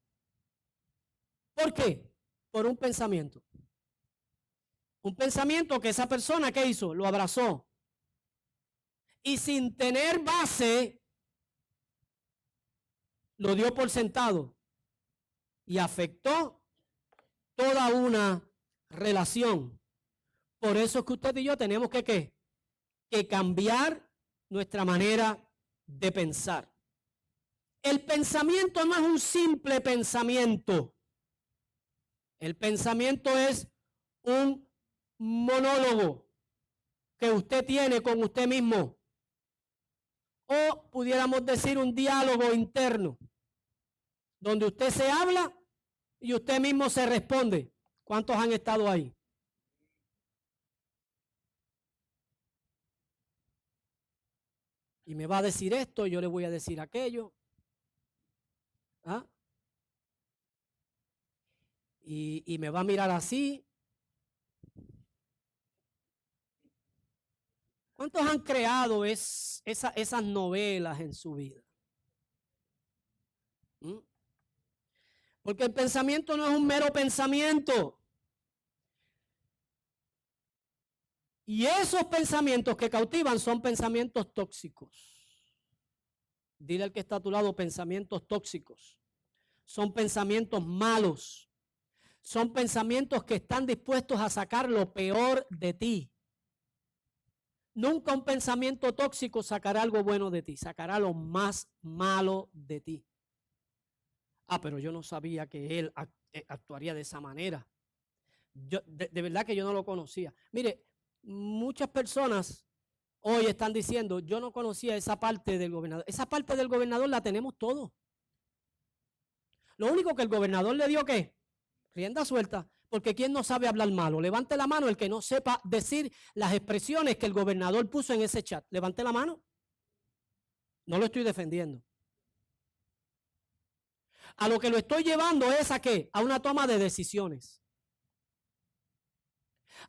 Speaker 2: ¿Por qué? Por un pensamiento. Un pensamiento que esa persona, ¿qué hizo? Lo abrazó. Y sin tener base, lo dio por sentado. Y afectó toda una relación. Por eso es que usted y yo tenemos que, ¿qué? Que cambiar nuestra manera de pensar. El pensamiento no es un simple pensamiento. El pensamiento es un monólogo que usted tiene con usted mismo. O pudiéramos decir un diálogo interno, donde usted se habla y usted mismo se responde. ¿Cuántos han estado ahí? Y me va a decir esto, yo le voy a decir aquello. ¿Ah? Y me va a mirar así. ¿Cuántos han creado esas novelas en su vida? ¿Mm? Porque el pensamiento no es un mero pensamiento. Y esos pensamientos que cautivan son pensamientos tóxicos. Dile al que está a tu lado, pensamientos tóxicos. Son pensamientos malos. Son pensamientos que están dispuestos a sacar lo peor de ti. Nunca un pensamiento tóxico sacará algo bueno de ti, sacará lo más malo de ti. Ah, pero yo no sabía que él actuaría de esa manera. De verdad que yo no lo conocía. Mire, muchas personas hoy están diciendo, yo no conocía esa parte del gobernador. Esa parte del gobernador la tenemos todos. Lo único que el gobernador le dio, ¿qué? Rienda suelta. Porque ¿quién no sabe hablar malo? Levante la mano el que no sepa decir las expresiones que el gobernador puso en ese chat. Levante la mano. No lo estoy defendiendo. A lo que lo estoy llevando es ¿a qué? A una toma de decisiones.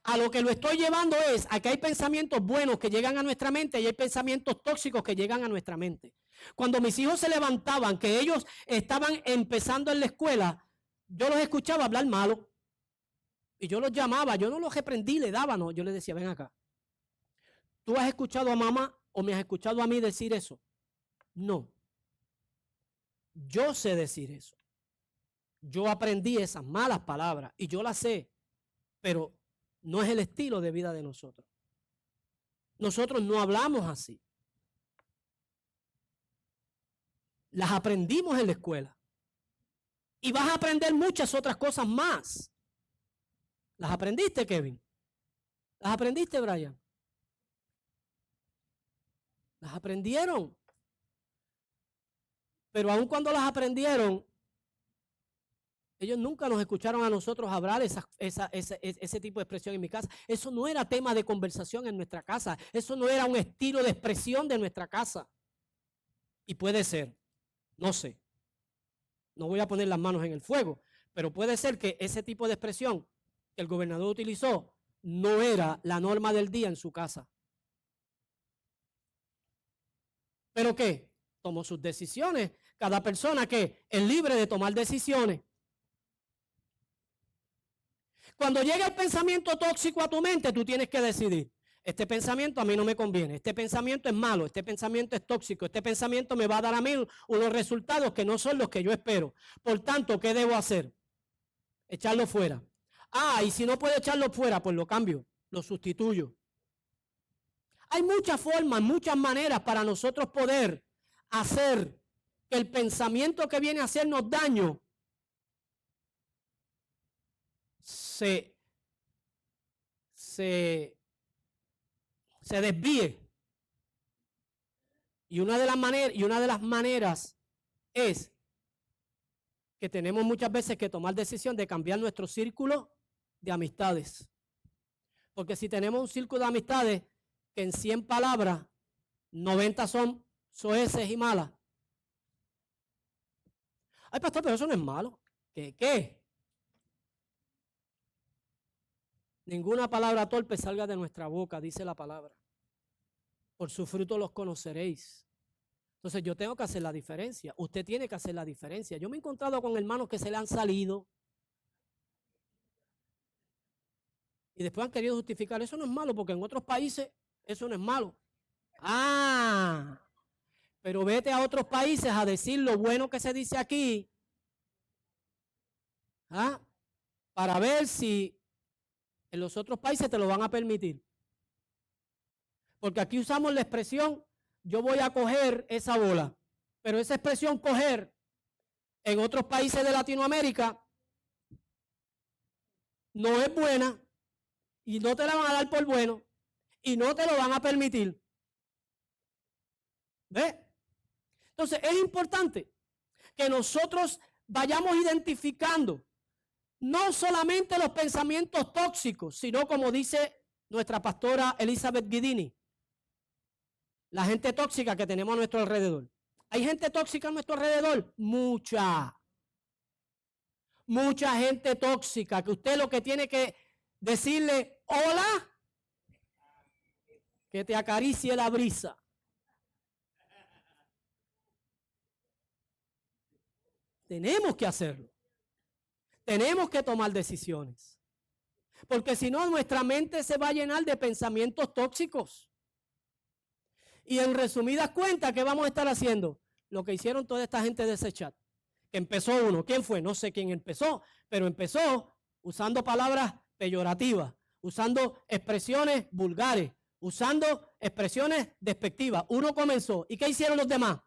Speaker 2: A lo que lo estoy llevando es a que hay pensamientos buenos que llegan a nuestra mente y hay pensamientos tóxicos que llegan a nuestra mente. Cuando mis hijos se levantaban, que ellos estaban empezando en la escuela, yo los escuchaba hablar malo. Y yo los llamaba, yo no los reprendí, le daba, no. Yo les decía, ven acá. ¿Tú has escuchado a mamá o me has escuchado a mí decir eso? No. Yo sé decir eso. Yo aprendí esas malas palabras y yo las sé, pero no es el estilo de vida de nosotros. Nosotros no hablamos así. Las aprendimos en la escuela. Y vas a aprender muchas otras cosas más. ¿Las aprendiste, Kevin? ¿Las aprendiste, Brian? Las aprendieron. Pero aun cuando las aprendieron, ellos nunca nos escucharon a nosotros hablar ese tipo de expresión en mi casa. Eso no era tema de conversación en nuestra casa. Eso no era un estilo de expresión de nuestra casa. Y puede ser, no sé, no voy a poner las manos en el fuego, pero puede ser que ese tipo de expresión que el gobernador utilizó no era la norma del día en su casa. ¿Pero qué? Tomó sus decisiones. Cada persona que es libre de tomar decisiones. Cuando llega el pensamiento tóxico a tu mente, tú tienes que decidir. Este pensamiento a mí no me conviene. Este pensamiento es malo. Este pensamiento es tóxico. Este pensamiento me va a dar a mí unos resultados que no son los que yo espero. Por tanto, ¿qué debo hacer? Echarlo fuera. Ah, y si no puedo echarlo fuera, pues lo cambio, lo sustituyo. Hay muchas formas, muchas maneras para nosotros poder hacer que el pensamiento que viene a hacernos daño se desvíe. Y una de las maneras es que tenemos muchas veces que tomar decisión de cambiar nuestro círculo de amistades. Porque si tenemos un círculo de amistades que en 100 palabras, 90 son soeces y malas. Ay, pastor, pero eso no es malo. ¿Qué? Ninguna palabra torpe salga de nuestra boca, dice la palabra. Por su fruto los conoceréis. Entonces yo tengo que hacer la diferencia. Usted tiene que hacer la diferencia. Yo me he encontrado con hermanos que se le han salido y después han querido justificar. Eso no es malo porque en otros países eso no es malo. Ah, pero vete a otros países a decir lo bueno que se dice aquí, para ver si en los otros países te lo van a permitir. Porque aquí usamos la expresión, yo voy a coger esa bola. Pero esa expresión coger en otros países de Latinoamérica no es buena y no te la van a dar por bueno y no te lo van a permitir. ¿Ves? Entonces es importante que nosotros vayamos identificando no solamente los pensamientos tóxicos, sino como dice nuestra pastora Elizabeth Guidini, la gente tóxica que tenemos a nuestro alrededor. ¿Hay gente tóxica a nuestro alrededor? Mucha gente tóxica que usted lo que tiene que decirle, hola, que te acaricie la brisa. Tenemos que hacerlo. Tenemos que tomar decisiones. Porque si no, nuestra mente se va a llenar de pensamientos tóxicos. Y en resumidas cuentas, ¿qué vamos a estar haciendo? Lo que hicieron toda esta gente de ese chat. Que empezó uno. ¿Quién fue? No sé quién empezó, pero empezó usando palabras peyorativas, usando expresiones vulgares, usando expresiones despectivas. Uno comenzó. ¿Y qué hicieron los demás?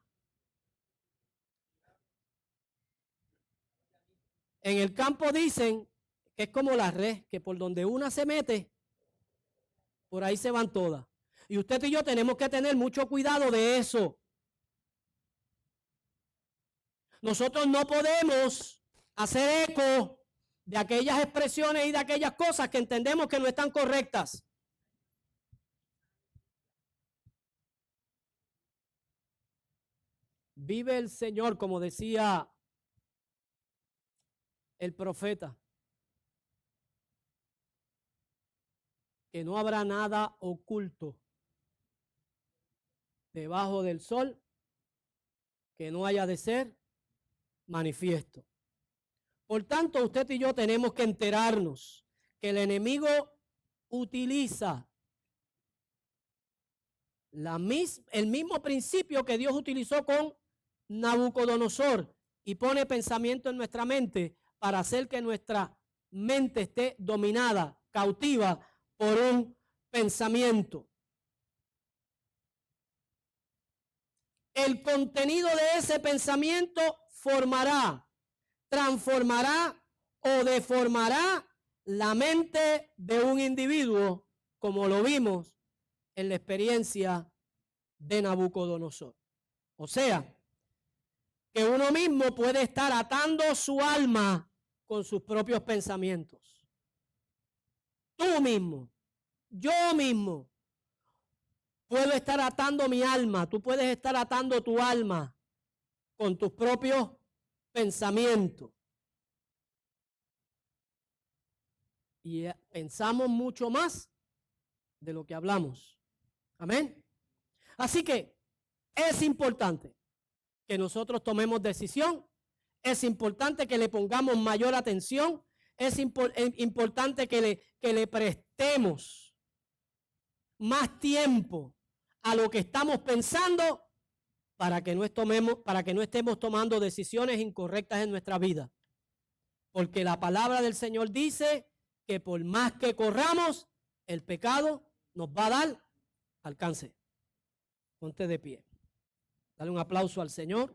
Speaker 2: En el campo dicen que es como la red, que por donde una se mete, por ahí se van todas. Y usted y yo tenemos que tener mucho cuidado de eso. Nosotros no podemos hacer eco de aquellas expresiones y de aquellas cosas que entendemos que no están correctas. Vive el Señor, como decía el profeta, que no habrá nada oculto debajo del sol que no haya de ser manifiesto. Por tanto, usted y yo tenemos que enterarnos que el enemigo utiliza el mismo principio que Dios utilizó con Nabucodonosor y pone pensamiento en nuestra mente para hacer que nuestra mente esté dominada, cautiva por un pensamiento. El contenido de ese pensamiento formará, transformará o deformará la mente de un individuo, como lo vimos en la experiencia de Nabucodonosor. O sea, que uno mismo puede estar atando su alma con sus propios pensamientos. Tú mismo, yo mismo, puedo estar atando mi alma, tú puedes estar atando tu alma con tus propios pensamientos. Y pensamos mucho más de lo que hablamos. Amén. Así que Es importante que nosotros tomemos decisión, es importante que le pongamos mayor atención, es importante que le prestemos más tiempo a lo que estamos pensando para que no estemos tomando decisiones incorrectas en nuestra vida. Porque la palabra del Señor dice que por más que corramos, el pecado nos va a dar alcance. Ponte de pie. Dale un aplauso al Señor.